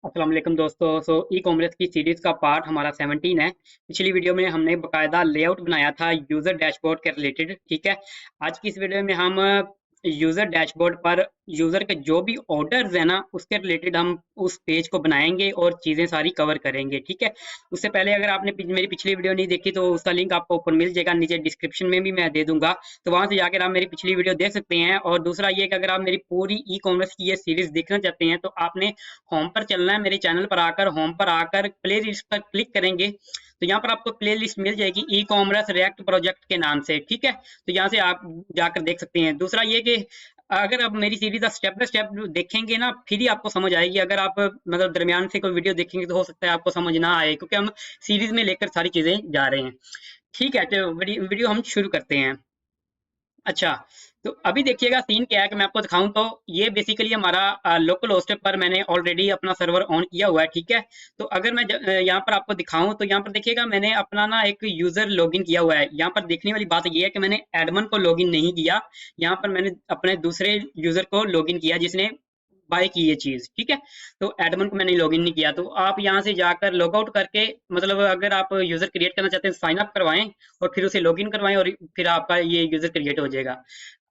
अस्सलाम वालेकुम दोस्तों। ई कॉमर्स की सीरीज का पार्ट हमारा 17 है। पिछली वीडियो में हमने बकायदा लेआउट बनाया था यूजर डैशबोर्ड के रिलेटेड। ठीक है, आज की इस वीडियो में हम यूजर डैशबोर्ड पर यूजर के जो भी ऑर्डर्स है ना उसके रिलेटेड हम उस पेज को बनाएंगे और चीजें सारी कवर करेंगे। ठीक है, उससे पहले अगर आपने मेरी पिछली वीडियो नहीं देखी तो उसका लिंक आपको ऊपर मिल जाएगा, नीचे डिस्क्रिप्शन में भी मैं दे दूंगा, तो वहां से जाकर आप मेरी पिछली वीडियो देख सकते हैं। और दूसरा ये कि अगर आप मेरी पूरी ई कॉमर्स की ये सीरीज देखना चाहते हैं तो आपने होम पर चलना है, मेरे चैनल पर आकर होम पर आकर प्ले लिस्ट पर क्लिक करेंगे तो यहाँ पर आपको प्ले लिस्ट मिल जाएगी ई कॉमर्स रिएक्ट प्रोजेक्ट के नाम से। ठीक है, तो यहाँ से आप जाकर देख सकते हैं। दूसरा ये कि अगर आप मेरी सीरीज स्टेप बाय स्टेप देखेंगे ना फिर ही आपको समझ आएगी। अगर आप मतलब दरमियान से कोई वीडियो देखेंगे तो हो सकता है आपको समझ ना आए, क्योंकि हम सीरीज में लेकर सारी चीजें जा रहे हैं। ठीक है, तो वीडियो हम शुरू करते हैं। अच्छा, तो अभी देखिएगा सीन क्या है कि मैं आपको दिखाऊं तो ये बेसिकली हमारा लोकल होस्ट पर मैंने ऑलरेडी अपना सर्वर ऑन किया हुआ है। ठीक है, तो अगर मैं यहाँ पर आपको दिखाऊं तो यहाँ पर देखिएगा मैंने अपना ना एक यूजर लॉगिन किया हुआ है। यहाँ पर देखने वाली बात ये है कि मैंने एडमन को लॉगिन नहीं किया, यहाँ पर मैंने अपने दूसरे यूजर को लॉगिन किया जिसने बाय की ये चीज। ठीक है, तो एडमन को मैंने लॉगिन नहीं किया, तो आप यहाँ से जाकर लॉग आउट करके मतलब अगर आप यूजर क्रिएट करना चाहते हैं साइन अप करवाएं और फिर उसे लॉगिन करवाएं और फिर आपका ये यूजर क्रिएट हो जाएगा।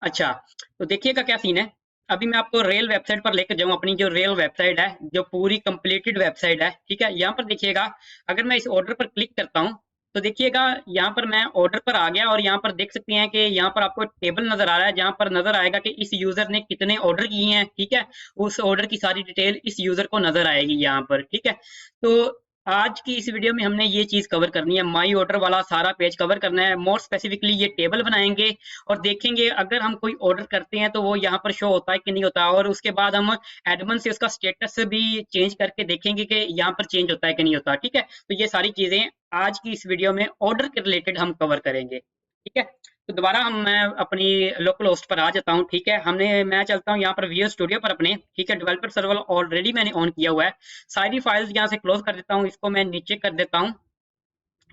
अच्छा, तो देखिएगा क्या सीन है। अभी मैं आपको रेल वेबसाइट पर लेकर जाऊं, अपनी जो रेल वेबसाइट है जो पूरी कंप्लीटेड वेबसाइट है। ठीक है, यहाँ पर देखिएगा अगर मैं इस ऑर्डर पर क्लिक करता हूँ तो देखिएगा यहाँ पर मैं ऑर्डर पर आ गया और यहाँ पर देख सकते हैं कि यहाँ पर आपको टेबल नजर आ रहा है जहाँ पर नजर आएगा कि इस यूजर ने कितने ऑर्डर किए हैं। ठीक है, उस ऑर्डर की सारी डिटेल इस यूजर को नजर आएगी यहाँ पर। ठीक है, तो आज की इस वीडियो में हमने ये चीज कवर करनी है, माई ऑर्डर वाला सारा पेज कवर करना है। मोर स्पेसिफिकली ये टेबल बनाएंगे और देखेंगे अगर हम कोई ऑर्डर करते हैं तो वो यहाँ पर शो होता है कि नहीं होता, और उसके बाद हम एडमन से उसका स्टेटस भी चेंज करके देखेंगे कि यहाँ पर चेंज होता है कि नहीं होता। ठीक है, तो ये सारी चीजें आज की इस वीडियो में ऑर्डर के रिलेटेड हम कवर करेंगे। ठीक है, तो दोबारा मैं अपनी लोकल होस्ट पर आ जाता हूँ। ठीक है, मैं चलता हूँ यहाँ पर विजुअल स्टूडियो पर अपने। ठीक है, डेवलपर सर्वर ऑलरेडी मैंने ऑन किया हुआ है। सारी फाइल्स यहाँ से क्लोज कर देता हूँ, इसको मैं नीचे कर देता हूँ।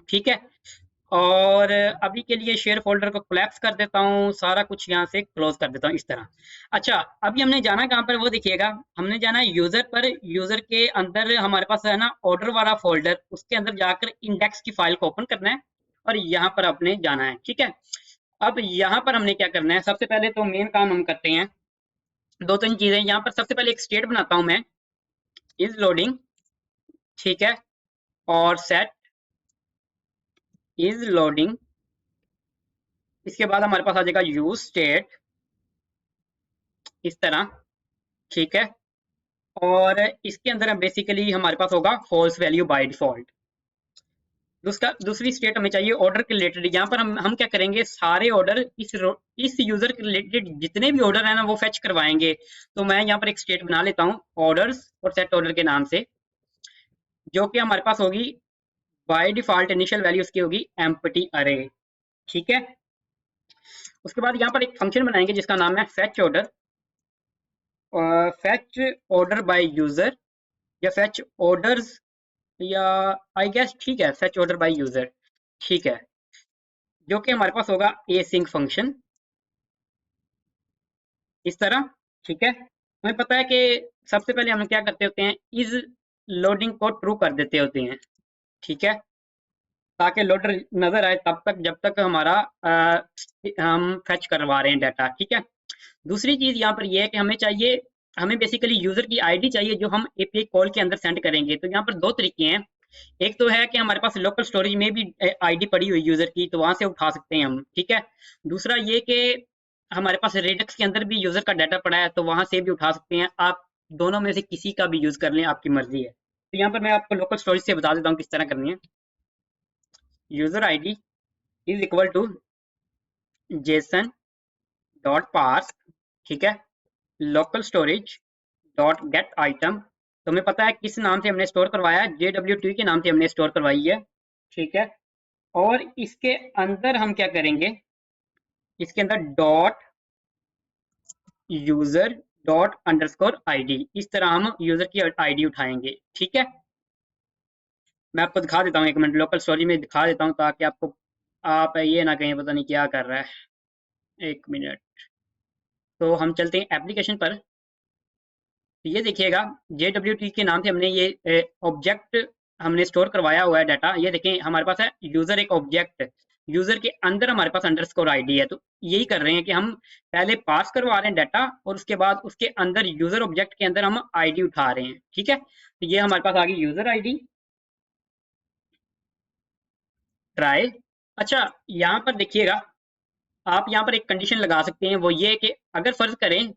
ठीक है, और अभी के लिए शेयर फोल्डर को कोलैप्स कर देता हूँ, सारा कुछ यहाँ से क्लोज कर देता हूँ इस तरह। अच्छा, अभी हमने जाना कहाँ पर वो देखिएगा, हमने जाना है यूजर पर। यूजर के अंदर हमारे पास है ना ऑर्डर वाला फोल्डर, उसके अंदर जाकर इंडेक्स की फाइल को ओपन करना है और यहाँ पर अपने जाना है। ठीक है, अब यहाँ पर हमने क्या करना है, सबसे पहले तो मेन काम हम करते हैं दो तीन चीजें। यहाँ पर सबसे पहले एक स्टेट बनाता हूँ मैं, इज लोडिंग। ठीक है, और सेट इज लोडिंग। इसके बाद हमारे पास आ जाएगा यूज स्टेट इस तरह। ठीक है, और इसके अंदर बेसिकली हमारे पास होगा फॉल्स वैल्यू बाय डिफॉल्ट। दूसरी स्टेट हमें चाहिए ऑर्डर के रिलेटेड। यहाँ पर हम क्या करेंगे, सारे ऑर्डर इस यूजर के रिलेटेड जितने भी ऑर्डर है ना वो फेच करवाएंगे। तो मैं यहाँ पर एक स्टेट बना लेता हूँ ऑर्डर्स और सेट ऑर्डर के नाम से, जो कि हमारे पास होगी बाय डिफॉल्ट इनिशियल वैल्यू उसकी होगी एम्प्टी अरे। ठीक है, उसके बाद यहाँ पर एक फंक्शन बनाएंगे जिसका नाम है fetch order, fetch order by user या फेच ऑर्डर्स, या आई गेस ठीक है फेच ऑर्डर बाय यूजर। ठीक है, जो कि हमारे पास होगा एसिंक फंक्शन इस तरह। ठीक है, हमें पता है कि सबसे पहले हम क्या करते होते हैं, इज लोडिंग को ट्रू कर देते होते हैं। ठीक है, ताकि लोडर नजर आए तब तक जब तक हमारा हम फेच करवा रहे हैं डाटा। ठीक है, दूसरी चीज यहाँ पर यह है कि हमें बेसिकली यूजर की आईडी चाहिए जो हम एपीआई कॉल के अंदर सेंड करेंगे। तो यहाँ पर दो तरीके हैं, एक तो है कि हमारे पास लोकल स्टोरेज में भी आईडी पड़ी हुई यूजर की, तो वहां से उठा सकते हैं हम। ठीक है, दूसरा ये कि हमारे पास रेडिक्स के अंदर भी यूजर का डाटा पड़ा है तो वहां से भी उठा सकते हैं। आप दोनों में से किसी का भी यूज कर लें, आपकी मर्जी है। तो यहाँ पर मैं आपको लोकल स्टोरेज से बता देता हूँ किस तरह करनी है। User ID is equal to JSON dot parse. ठीक है, local storage dot get item. तो हमें पता है किस नाम से हमने स्टोर करवाया है, JWT के नाम से हमने स्टोर करवाई है। ठीक है, और इसके अंदर हम क्या करेंगे, इसके अंदर dot user dot underscore ID, इस तरह हम यूजर की आईडी उठाएंगे। ठीक है, मैं आपको दिखा देता हूँ, एक मिनट लोकल स्टोरेज में दिखा देता हूँ ताकि आपको आप ये ना कहें पता नहीं क्या कर रहा है। एक मिनट, तो हम चलते हैं एप्लीकेशन पर। तो ये देखिएगा JWT के नाम से हमने ये ऑब्जेक्ट हमने स्टोर करवाया हुआ है डाटा। ये देखें हमारे पास है यूजर एक ऑब्जेक्ट, यूजर के अंदर हमारे पास अंडरस्कोर आईडी है। तो यही कर रहे हैं कि हम पहले पास करवा रहे हैं डाटा और उसके बाद उसके अंदर यूजर ऑब्जेक्ट के अंदर हम आईडी उठा रहे हैं। ठीक है, तो ये हमारे पास आ गई यूजर आईडी ट्राई। अच्छा, यहाँ पर देखिएगा आप यहाँ पर एक कंडीशन लगा सकते हैं, वो ये कि अगर फर्ज करें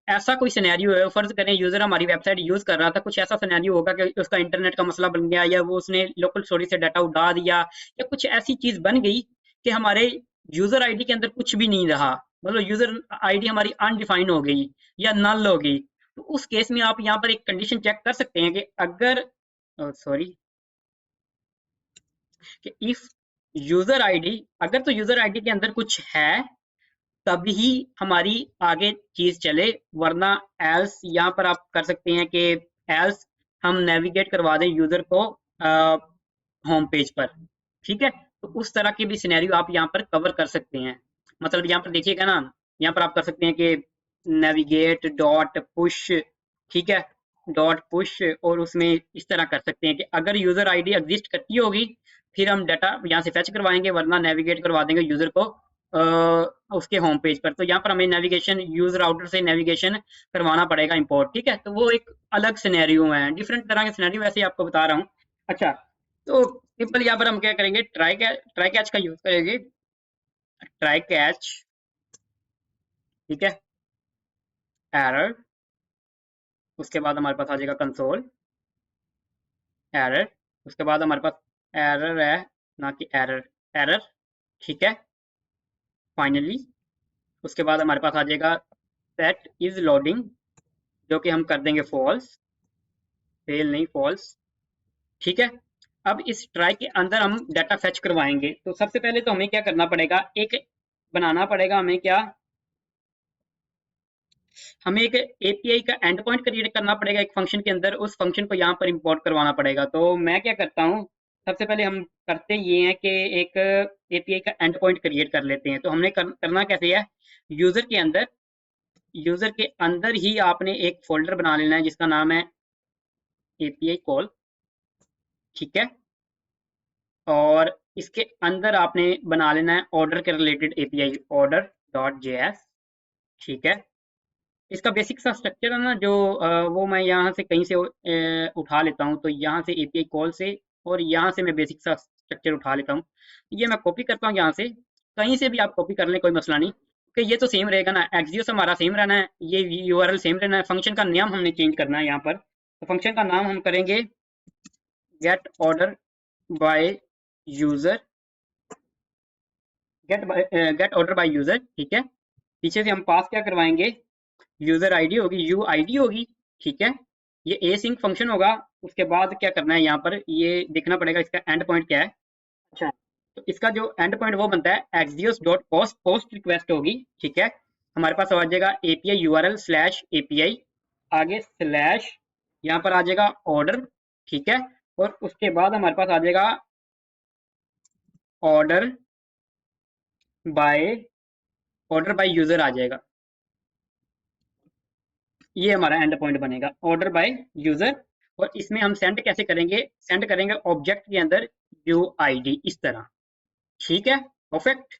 ऐसा कोई सिनेरियो है, फर्ज करें यूजर हमारी वेबसाइट यूज कर रहा था, कुछ ऐसा सिनेरियो होगा कि उसका इंटरनेट का मसला बन गया, या वो उसने लोकल स्टोरेज से डाटा उड़ा दिया, या कुछ ऐसी चीज बन गई कि हमारे यूजर आईडी के अंदर कुछ भी नहीं रहा, मतलब यूजर आईडी हमारी अनडिफाइंड हो गई या नल हो गई। तो उस केस में आप यहाँ पर एक कंडीशन चेक कर सकते हैं कि अगर सॉरी कि इफ यूजर आईडी, अगर तो यूजर आईडी के अंदर कुछ है तभी हमारी आगे चीज चले, वरना एल्स यहाँ पर आप कर सकते हैं कि एल्स हम नेविगेट करवा दें यूजर को होम पेज पर। ठीक है, तो उस तरह के भी सिनेरियो आप यहाँ पर कवर कर सकते हैं। मतलब यहाँ पर देखिएगा ना, यहाँ पर आप कर सकते हैं कि नेविगेट डॉट पुश, ठीक है, डॉट पुश, और उसमें इस तरह कर सकते हैं कि अगर यूजर आईडी एग्जिस्ट करती होगी फिर हम डाटा यहाँ से फेच करवाएंगे, वरना नेविगेट करवा देंगे यूजर को उसके होम पेज पर। तो यहाँ पर हमें नेविगेशन यूजर राउटर से नेविगेशन करवाना पड़ेगा इंपोर्ट। ठीक है, तो वो एक अलग सिनेरियो है, डिफरेंट तरह के सिनेरियो वैसे ही आपको बता रहा हूँ। अच्छा, तो सिंपल यहाँ पर हम क्या करेंगे, ट्राई कैच का यूज करेंगे, ट्राई कैच, ठीक है, एरर, उसके बाद हमारे पास आ जाएगा कंसोल एरर, उसके बाद हमारे पास एरर है, ना कि एरर, एरर, ठीक है, फाइनली उसके बाद हमारे पास आ जाएगा सेट इज लोडिंग, जो कि हम कर देंगे फॉल्स, फेल नहीं फॉल्स। ठीक है, अब इस ट्राई के अंदर हम डाटा फेच करवाएंगे। तो सबसे पहले तो हमें क्या करना पड़ेगा, एक बनाना पड़ेगा हमें, क्या, हमें एक एपीआई का एंड पॉइंट क्रिएट करना पड़ेगा एक फंक्शन के अंदर, उस फंक्शन को यहाँ पर इंपोर्ट करवाना पड़ेगा। तो मैं क्या करता हूँ, सबसे पहले हम करते ये हैं कि एक एपीआई का एंड पॉइंट क्रिएट कर लेते हैं। तो हमने करना कैसे है, यूजर के अंदर, यूजर के अंदर ही आपने एक फोल्डर बना लेना है जिसका नाम है एपीआई कॉल, ठीक है, और इसके अंदर आपने बना लेना है ऑर्डर के related API, order dot JS, ठीक है। इसका बेसिक सा स्ट्रक्चर है ना जो वो मैं यहाँ से कहीं से उठा लेता हूँ। तो यहाँ से एपीआई कॉल से और यहाँ से मैं बेसिक सा स्ट्रक्चर उठा लेता हूँ, ये मैं कॉपी करता हूँ यहाँ से, कहीं से भी आप कॉपी कर लें कोई मसला नहीं, कि ये तो सेम रहेगा ना, एक्सियोस हमारा सेम रहना है, ये यूआरएल सेम रहना है, फंक्शन का नाम हमने चेंज करना है यहाँ पर। तो फंक्शन का नाम हम करेंगे gate order by user, gate order by user, ठीक है। पीछे से हम पास क्या करवाएंगे, यूजर आईडी होगी, यू आईडी होगी, ठीक है, ये ए सिंक फंक्शन होगा। उसके बाद क्या करना है, यहाँ पर ये देखना पड़ेगा इसका एंड पॉइंट क्या है। अच्छा, तो इसका जो एंड पॉइंट वो बनता है Axios dot post, post request होगी, ठीक है। हमारे पास आ जाएगा एपीआई यूआरएल स्लैश एपीआई, आगे स्लैश, यहाँ पर आ जाएगा ऑर्डर, ठीक है, और उसके बाद हमारे पास आ जाएगा order by, order by user आ जाएगा, ये हमारा एंड पॉइंट बनेगा ऑर्डर बाय यूजर। और इसमें हम सेंड कैसे करेंगे, सेंड करेंगे ऑब्जेक्ट के अंदर यू आईडी, इस तरह, ठीक है, परफेक्ट।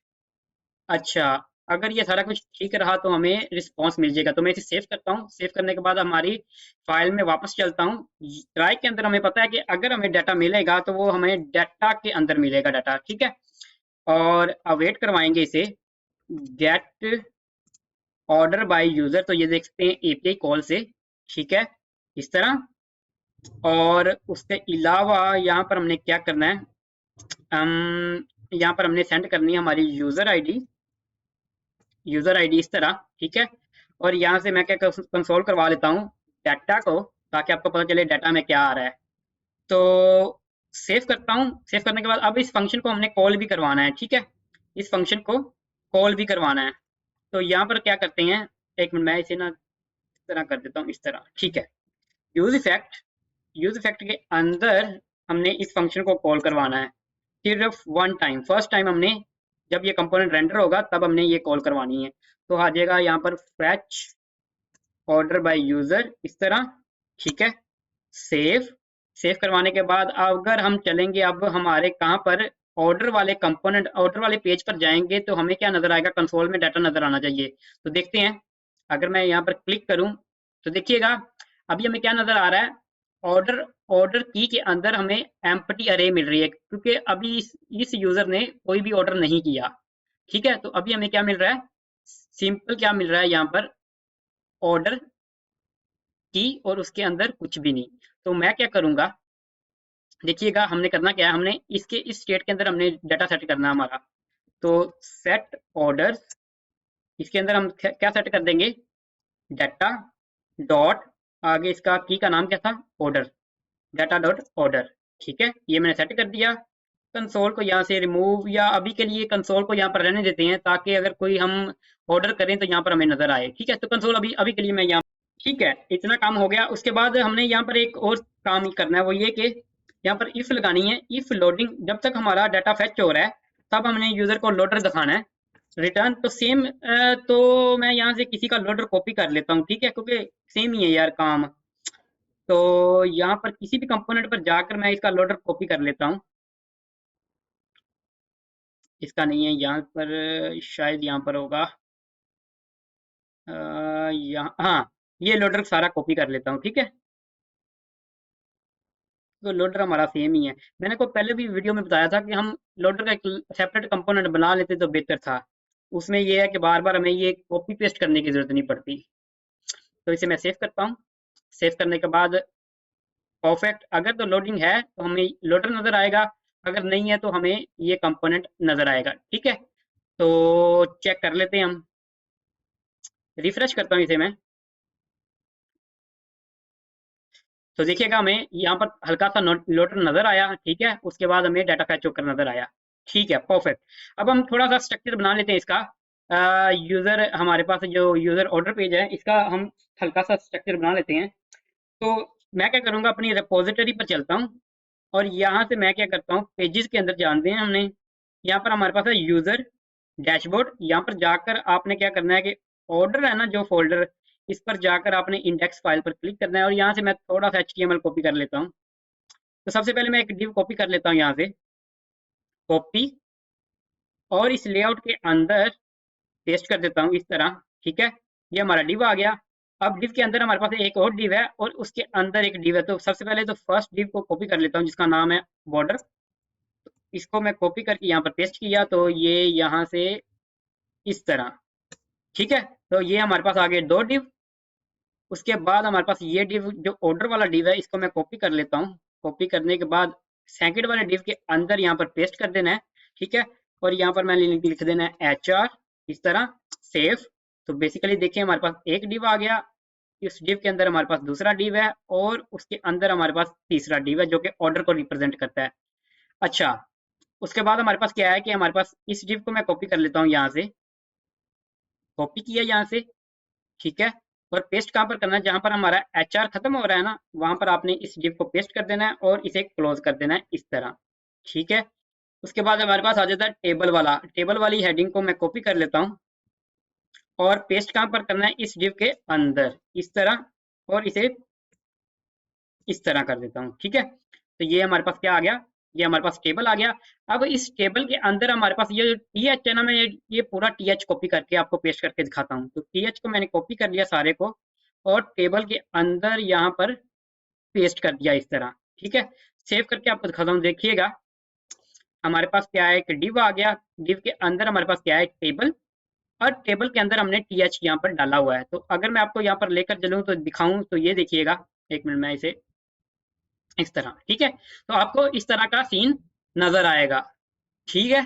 अच्छा, अगर ये सारा कुछ ठीक रहा तो हमें रिस्पॉन्स मिल जाएगा। तो मैं इसे सेव करता हूँ, सेव करने के बाद हमारी फाइल में वापस चलता हूँ। ट्राई के अंदर हमें पता है कि अगर हमें डाटा मिलेगा तो वो हमें डाटा के अंदर मिलेगा डाटा, ठीक है, और अवेट करवाएंगे इसे गेट ऑर्डर बाय यूजर। तो ये देख सकते हैं एपीआई कॉल से, ठीक है, इस तरह। और उसके अलावा यहाँ पर हमने क्या करना है, हम यहाँ पर हमने सेंड करनी है हमारी यूजर आईडी, यूजर आईडी इस तरह, ठीक है। और यहाँ से मैं क्या कंसोल करवा लेता हूँ डाटा को, ताकि आपको पता चले डाटा में क्या आ रहा है। तो सेव करता हूँ, सेव करने के बाद अब इस फंक्शन को हमने कॉल भी करवाना है, ठीक है, इस फंक्शन को कॉल भी करवाना है। तो यहाँ पर क्या करते हैं, एक मिनट मैं इसे ना इस तरह कर देता हूँ, इस तरह, ठीक है। यूज इफेक्ट, यूज इफेक्ट के अंदर हमने इस फंक्शन को कॉल करवाना है सिर्फ वन टाइम, फर्स्ट टाइम हमने, जब ये कंपोनेंट रेंडर होगा तब हमने ये कॉल करवानी है। तो आ जाएगा यहाँ पर फैच ऑर्डर बाय यूजर इस तरह, ठीक है। सेव, सेव करवाने के बाद अगर हम चलेंगे अब हमारे कहाँ पर ऑर्डर वाले कंपोनेंट, ऑर्डर वाले पेज पर जाएंगे तो हमें क्या नजर आएगा, कंसोल में डाटा नजर आना चाहिए। तो देखते हैं, अगर मैं यहाँ पर क्लिक करूं तो देखिएगा अभी हमें क्या नजर आ रहा है, ऑर्डर, ऑर्डर की के अंदर हमें एम्प्टी अरे मिल रही है, क्योंकि अभी इस यूजर ने कोई भी ऑर्डर नहीं किया। ठीक है, तो अभी हमें क्या मिल रहा है, सिंपल क्या मिल रहा है यहाँ पर, ऑर्डर की और उसके अंदर कुछ भी नहीं। तो मैं क्या करूंगा, देखिएगा हमने करना क्या है, हमने इसके इस स्टेट के अंदर हमने डाटा सेट करना है हमारा। तो सेट ऑर्डर, इसके अंदर हम क्या सेट कर देंगे, डाटा डॉट, आगे इसका की का नाम क्या था, ऑर्डर, डाटा डॉट ऑर्डर। ठीक है, ये मैंने सेट कर दिया। कंसोल को यहाँ से रिमूव, या अभी के लिए कंसोल को यहाँ पर रहने देते हैं ताकि अगर कोई हम ऑर्डर करें तो यहाँ पर हमें नजर आए। ठीक है, तो कंसोल अभी अभी के लिए मैं यहाँ, ठीक है, इतना काम हो गया। उसके बाद हमने यहाँ पर एक और काम करना है, वो ये कि यहाँ पर इफ लगानी है, इफ लोडिंग, जब तक हमारा डाटा फेच हो रहा है तब हमने यूजर को लोडर दिखाना है। रिटर्न तो सेम, तो मैं यहाँ से किसी का लोडर कॉपी कर लेता हूँ, ठीक है, क्योंकि सेम ही है यार काम। तो यहाँ पर किसी भी कंपोनेंट पर जाकर मैं इसका लोडर कॉपी कर लेता हूँ। इसका नहीं है यहाँ पर, शायद यहाँ पर होगा, यहाँ, हाँ, ये लोडर सारा कॉपी कर लेता हूँ, ठीक है। तो लोडर हमारा सेम ही है। मैंने को पहले भी वीडियो में बताया था कि हम लोडर का एक सेपरेट कंपोनेंट बना लेते तो बेहतर था। उसमें ये है कि बार बार हमें ये कॉपी पेस्ट करने की जरूरत नहीं पड़ती। तो इसे मैं सेव करता हूँ। सेव करने के बाद परफेक्ट, अगर तो लोडिंग है तो हमें लोडर नजर आएगा, अगर नहीं है तो हमें ये कंपोनेंट नजर आएगा। ठीक है, तो चेक कर लेते हैं हम। रिफ्रेश करता हूँ इसे मैं, तो देखिएगा हमें यहाँ पर हल्का सा लोडर नजर आया। ठीक है, उसके बाद हमें डाटा फैच होकर नजर आया। ठीक है, परफेक्ट। अब हम थोड़ा सा स्ट्रक्चर बना लेते हैं इसका। यूजर, हमारे पास जो यूजर ऑर्डर पेज है इसका हम हल्का सा स्ट्रक्चर बना लेते हैं। तो मैं क्या करूंगा, अपनी रिपोजिटरी पर चलता हूँ और यहाँ से मैं क्या करता हूँ, पेजेस के अंदर जानते हैं हमने, यहाँ पर हमारे पास है यूजर डैशबोर्ड। यहाँ पर जाकर आपने क्या करना है कि ऑर्डर है ना जो फोल्डर, इस पर जाकर आपने इंडेक्स फाइल पर क्लिक करना है और यहाँ से मैं थोड़ा सा HTML कॉपी कर लेता हूँ। तो सबसे पहले मैं एक डिव कॉपी कर लेता हूँ यहाँ से, कॉपी, और इस लेआउट के अंदर पेस्ट कर देता हूँ इस तरह। ठीक है, ये हमारा डिव आ गया। अब डिव के अंदर हमारे पास एक और डिव है और उसके अंदर एक डिव है। तो सबसे पहले तो फर्स्ट डिव को कॉपी कर लेता हूँ जिसका नाम है बॉर्डर। इसको मैं कॉपी करके यहाँ पर पेस्ट किया तो ये यहाँ से इस तरह। ठीक है, तो ये हमारे पास आ गए दो डिव। उसके बाद हमारे पास ये डिव जो ऑर्डर वाला डिव है इसको मैं कॉपी कर लेता हूँ। कॉपी करने के बाद सेकंड वाले डिव के अंदर यहाँ पर पेस्ट कर देना है। ठीक है, और यहाँ पर मैंने लिख देना है HR इस तरह, सेव। तो बेसिकली देखिए हमारे पास एक डिव आ गया, इस डिव के अंदर हमारे पास दूसरा डिव है और उसके अंदर हमारे पास तीसरा डिव है जो कि ऑर्डर को रिप्रेजेंट करता है। अच्छा, उसके बाद हमारे पास क्या है कि हमारे पास इस डिव को मैं कॉपी कर लेता हूँ, यहाँ से कॉपी किया यहाँ से। ठीक है, और पेस्ट कहाँ पर करना है, जहां पर हमारा HR खत्म हो रहा है ना, वहां पर आपने इस डिव को पेस्ट कर देना है और इसे क्लोज कर देना है इस तरह। ठीक है, उसके बाद हमारे पास आ जाता है टेबल वाला, टेबल वाली हेडिंग को मैं कॉपी कर लेता हूँ और पेस्ट कहाँ पर करना है, इस डिव के अंदर इस तरह, और इसे इस तरह कर देता हूँ। ठीक है, तो ये हमारे पास क्या आ गया, ये हमारे पास टेबल आ गया। अब इस टेबल के अंदर हमारे पास ये जो TH है ना, मैं ये पूरा TH कॉपी करके आपको पेस्ट करके दिखाता हूँ। तो TH को मैंने कॉपी कर लिया सारे को और टेबल के अंदर यहाँ पर पेस्ट कर दिया इस तरह। ठीक है, सेव करके आपको दिखाता हूँ, देखिएगा हमारे पास क्या है, एक डिव आ गया। डिव के अंदर हमारे पास क्या है, टेबल, और टेबल के अंदर हमने TH यहाँ पर डाला हुआ है। तो अगर मैं आपको यहाँ पर लेकर चलूँ तो दिखाऊं, तो ये देखिएगा, एक मिनट मैं इसे इस तरह। ठीक है, तो आपको इस तरह का सीन नजर आएगा। ठीक है,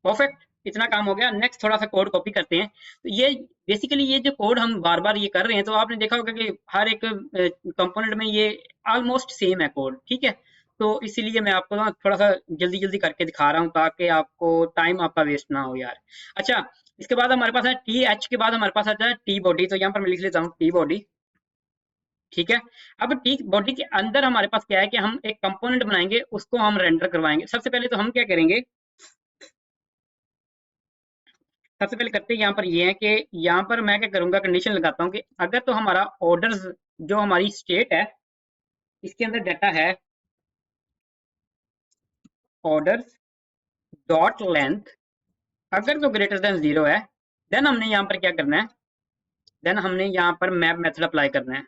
परफेक्ट, इतना काम हो गया। नेक्स्ट थोड़ा सा कोड कॉपी करते हैं। तो ये बेसिकली ये जो कोड हम बार बार ये कर रहे हैं, तो आपने देखा होगा कि हर एक कंपोनेंट में ये ऑलमोस्ट सेम है कोड। ठीक है, तो इसीलिए मैं आपको ना थोड़ा सा जल्दी जल्दी करके दिखा रहा हूँ ताकि आपको टाइम आपका वेस्ट ना हो यार। अच्छा, इसके बाद हमारे पास है TH के बाद हमारे पास आता है T बॉडी। तो यहाँ पर मैं लिख लेता हूँ T बॉडी। ठीक है, अब टी बॉडी के अंदर हमारे पास क्या है कि हम एक कंपोनेंट बनाएंगे, उसको हम रेंडर करवाएंगे। सबसे पहले तो हम क्या करेंगे, सबसे पहले करते यहाँ पर ये है कि यहाँ पर मैं क्या करूंगा, कंडीशन लगाता हूँ कि अगर तो हमारा ऑर्डर्स जो हमारी स्टेट है इसके अंदर डाटा है ऑर्डर्स डॉट लेंथ, अगर तो ग्रेटर देन 0 है, देन हमने यहाँ पर क्या करना है, देन हमने यहाँ पर मैप मेथड अप्लाई करना है।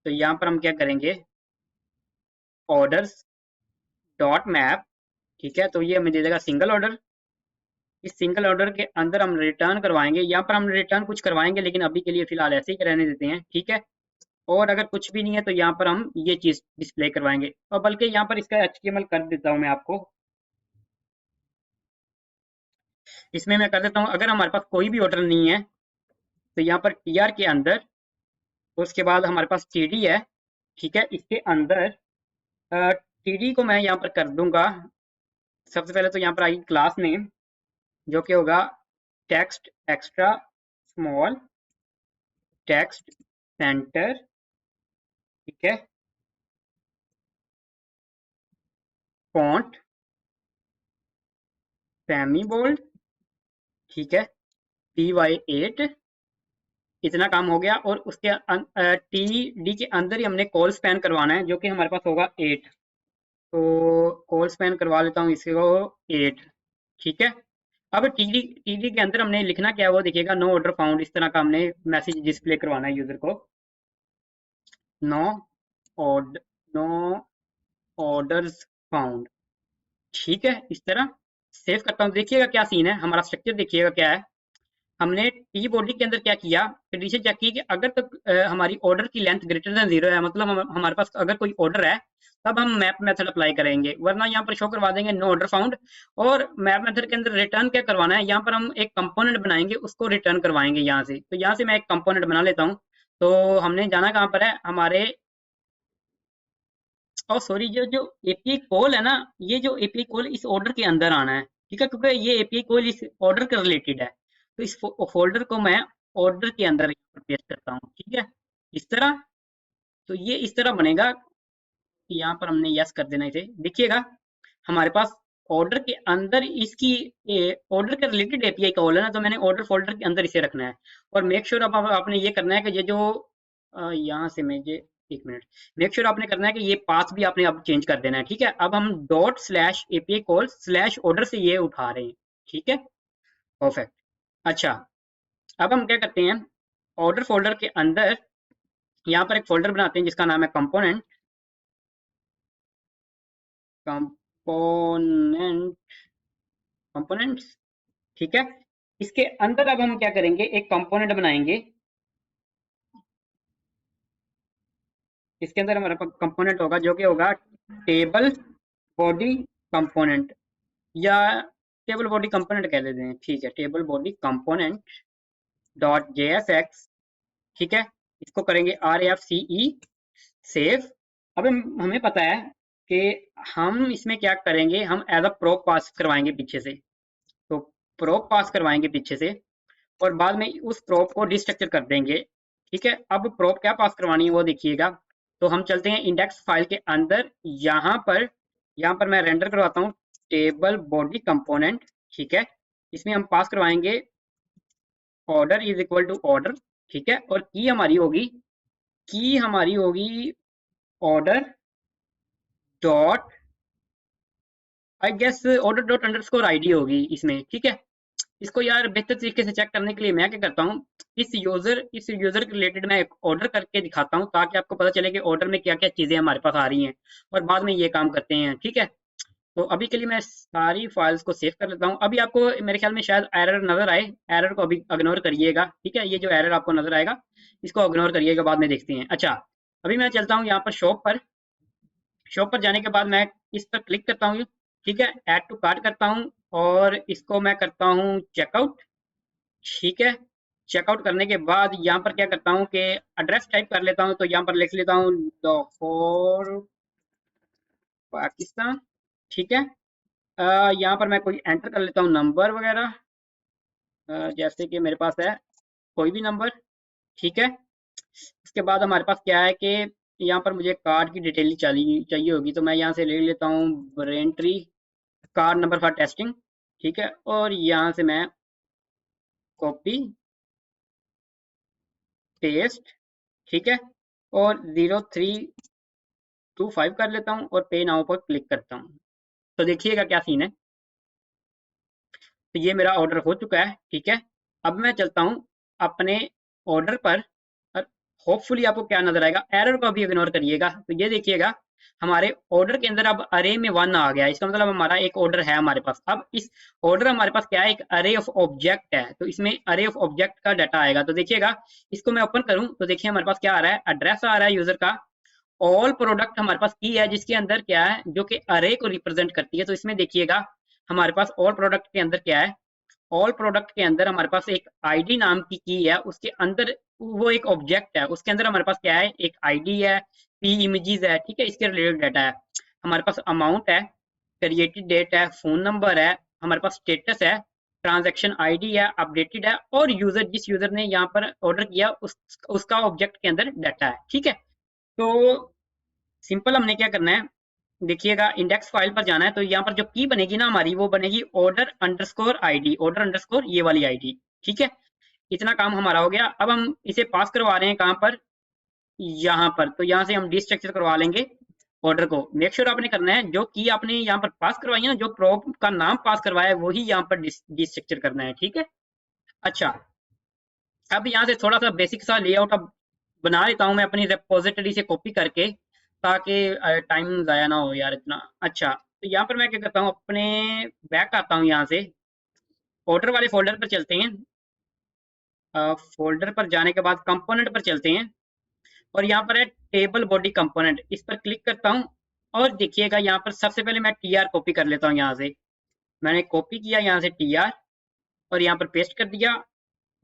तो यहाँ पर हम क्या करेंगे, ऑर्डर्स डॉट मैप, ठीक है, तो ये हमें दे देगा सिंगल ऑर्डर। इस सिंगल ऑर्डर के अंदर हम रिटर्न करवाएंगे, यहाँ पर हम रिटर्न कुछ करवाएंगे लेकिन अभी के लिए फिलहाल ऐसे ही रहने देते हैं, ठीक है। और अगर कुछ भी नहीं है तो यहाँ पर हम ये चीज डिस्प्ले करवाएंगे, और बल्कि यहाँ पर इसका HTML कर देता हूँ मैं आपको। इसमें मैं कर देता हूँ, अगर हमारे पास कोई भी ऑर्डर नहीं है तो यहाँ पर TR के अंदर, उसके बाद हमारे पास TD है, ठीक है, इसके अंदर TD को मैं यहाँ पर कर दूंगा। सबसे पहले तो यहाँ पर आएगी क्लास नेम, जो कि होगा text extra small text centre, ठीक है, फॉन्ट सेमी बोल्ड, ठीक है, TY8, इतना काम हो गया। और उसके TD के अंदर ही हमने कॉल स्पैन करवाना है, जो कि हमारे पास होगा 8। तो कॉल स्पैन करवा लेता हूँ इसको 8, ठीक है। अब टीडी के अंदर हमने लिखना क्या है वो देखिएगा, नो ऑर्डर फाउंड, इस तरह का हमने मैसेज डिस्प्ले करवाना है यूजर को, no order, no orders found, ठीक है। इस तरह सेव करता हूँ, देखिएगा क्या सीन है, हमारा स्ट्रक्चर देखिएगा क्या है। हमने टी बॉडी के अंदर क्या किया, कंडीशन चेक की कि अगर तक हमारी ऑर्डर की लेंथ ग्रेटर देन 0 है, मतलब हमारे पास अगर कोई ऑर्डर है तब हम मैप मेथड अप्लाई करेंगे, वरना यहाँ पर शो करवा देंगे नो ऑर्डर फाउंड। और मैप मेथड के अंदर रिटर्न क्या करवाना है, यहाँ पर हम एक कंपोनेंट बनाएंगे, उसको रिटर्न करवाएंगे यहाँ से। तो यहाँ से मैं एक कंपोनेंट बना लेता हूँ। तो हमने जाना कहाँ पर है, हमारे, और सॉरी, जो जो एपीआई कॉल है ना, ये जो एपीआई कॉल इस ऑर्डर के अंदर आना है, ठीक है, क्योंकि ये एपीआई कॉल इस ऑर्डर के रिलेटेड है। तो इस फोल्डर को मैं ऑर्डर के अंदर पेस्ट करता हूँ, ठीक है, इस तरह। तो ये इस तरह बनेगा कि यहाँ पर हमने यस कर देना इसे, देखिएगा हमारे पास ऑर्डर के अंदर इसकी ऑर्डर के रिलेटेड एपीआई कॉल है ना, तो मैंने ऑर्डर फोल्डर के अंदर इसे रखना है। और मेक श्योर अब आपने ये करना है कि ये जो यहाँ से मैं ये, एक मिनट, मेक श्योर आपने करना है कि ये पाथ भी आपने अब चेंज कर देना है, ठीक है। अब हम dot slash API call slash order से ये उठा रहे हैं, ठीक है, परफेक्ट। अच्छा, अब हम क्या करते हैं, ऑर्डर फोल्डर के अंदर यहाँ पर एक फोल्डर बनाते हैं जिसका नाम है कंपोनेंट, कंपोनेंट, कंपोनेंट्स, ठीक है। इसके अंदर अब हम क्या करेंगे, एक कंपोनेंट बनाएंगे। इसके अंदर हमारा कंपोनेंट होगा जो कि होगा टेबल बॉडी कंपोनेंट, या टेबल बॉडी कंपोनेंट कह लेते हैं, ठीक है, table body component dot JSX, ठीक है। इसको करेंगे RFCE सेव। अब हमें पता है कि हम इसमें क्या करेंगे, हम एज अ प्रोप पास करवाएंगे पीछे से। तो प्रोप पास करवाएंगे पीछे से, और बाद में उस प्रोप को डिस्ट्रक्चर कर देंगे, ठीक है। अब प्रोप क्या पास करवानी है वो देखिएगा। तो हम चलते हैं इंडेक्स फाइल के अंदर, यहाँ पर मैं रेंडर करवाता हूँ टेबल बॉडी कंपोनेंट, ठीक है। इसमें हम पास करवाएंगे order is equal to order, ठीक है। और की हमारी होगी order dot, I guess order dot underscore ID होगी इसमें, ठीक है। इसको यार बेहतर तरीके से चेक करने के लिए मैं क्या करता हूँ, इस यूजर के रिलेटेड मैं एक ऑर्डर करके दिखाता हूँ, ताकि आपको पता चले कि ऑर्डर में क्या क्या चीजें हमारे पास आ रही हैं, और बाद में ये काम करते हैं, ठीक है। तो अभी के लिए मैं सारी फाइल्स को सेव कर लेता हूँ। अभी आपको मेरे ख्याल में शायद एरर नजर आए, एरर को अभी इग्नोर करिएगा, ठीक है। ये जो एरर आपको नजर आएगा इसको इग्नोर करिएगा, बाद में देखते हैं। अच्छा, अभी मैं चलता हूँ यहाँ पर शॉप पर जाने के बाद मैं इस पर क्लिक करता हूँ, ठीक है, ऐड टू कार्ट करता हूँ, और इसको मैं करता हूँ चेकआउट, ठीक है। चेकआउट करने के बाद यहाँ पर क्या करता हूँ कि एड्रेस टाइप कर लेता हूँ, तो यहाँ पर लिख लेता हूँ फॉर पाकिस्तान, ठीक है। यहाँ पर मैं कोई एंटर कर लेता हूँ नंबर वगैरह, जैसे कि मेरे पास है कोई भी नंबर, ठीक है। उसके बाद हमारे पास क्या है कि यहाँ पर मुझे कार्ड की डिटेल चाहिए होगी, तो मैं यहाँ से ले लेता हूँ ब्रेंट्री कार्ड नंबर फॉर टेस्टिंग, ठीक है। और यहाँ से मैं कॉपी पेस्ट, ठीक है, और 0325 कर लेता हूँ और पे नाउ पर क्लिक करता हूँ। तो देखिएगा क्या सीन है। तो ये मेरा ऑर्डर हो चुका है, ठीक है। अब मैं चलता हूँ अपने ऑर्डर पर और होपफुली आपको क्या नजर आएगा, एरर को भी इग्नोर करिएगा। तो ये देखिएगा हमारे ऑर्डर के अंदर अब अरे में 1 आ गया। इसका मतलब हमारा एक ऑर्डर है हमारे पास। अब इस ऑर्डर हमारे पास क्या है, एक अरे ऑफ ऑब्जेक्ट है, तो इसमें अरे ऑफ ऑब्जेक्ट का डाटा आएगा। तो देखिएगा इसको मैं ओपन करूं तो देखिए हमारे पास क्या आ रहा है, एड्रेस आ रहा है यूजर का, ऑल प्रोडक्ट हमारे पास की है जिसके अंदर क्या है, जो कि अरे को रिप्रेजेंट करती है। तो इसमें देखिएगा हमारे पास ऑल प्रोडक्ट के अंदर क्या है, ऑल प्रोडक्ट के अंदर हमारे पास एक आईडी नाम की है, उसके अंदर वो एक ऑब्जेक्ट है, उसके अंदर हमारे पास क्या है, एक आईडी है, पी इमेजेस है, ठीक है, इसके रिलेटेड डाटा है। हमारे पास अमाउंट है, क्रिएटेड डेट है, फोन नंबर है, हमारे पास स्टेटस है, ट्रांजैक्शन आईडी है, अपडेटेड है, और यूजर जिस यूजर ने यहाँ पर ऑर्डर किया उसका ऑब्जेक्ट के अंदर डाटा है, ठीक है। तो सिंपल हमने क्या करना है, देखिएगा इंडेक्स फाइल पर जाना है। तो यहाँ पर जो की बनेगी ना हमारी, वो बनेगी order underscore ID, order underscore ये वाली आईडी, ठीक है। इतना काम हमारा हो गया। अब हम इसे पास करवा रहे हैं कहाँ पर, यहाँ पर। तो यहाँ से हम डिस्ट्रक्चर करवा लेंगे ऑर्डर को। मेक श्योर आपने करना है जो की आपने यहाँ पर पास करवाई है ना, जो प्रॉप का नाम पास करवाया है वही यहाँ पर डिस्ट्रक्चर करना है, ठीक है। अच्छा, अब यहाँ से थोड़ा सा बेसिक सा लेआउट अब बना लेता हूँ मैं अपनी रेपोजिटरी से कॉपी करके, ताकि टाइम ज़ाया ना हो यार इतना। अच्छा, तो यहाँ पर मैं क्या करता हूँ, अपने बैक आता हूँ, यहाँ से ऑर्डर वाले फोल्डर पर चलते हैं। फोल्डर पर जाने के बाद कंपोनेंट पर चलते हैं और यहाँ पर है टेबल बॉडी कंपोनेंट, इस पर क्लिक करता हूँ। और देखिएगा यहाँ पर सबसे पहले मैं टी आर कॉपी कर लेता हूँ। यहाँ से मैंने कॉपी किया यहाँ से टी आर और यहाँ पर पेस्ट कर दिया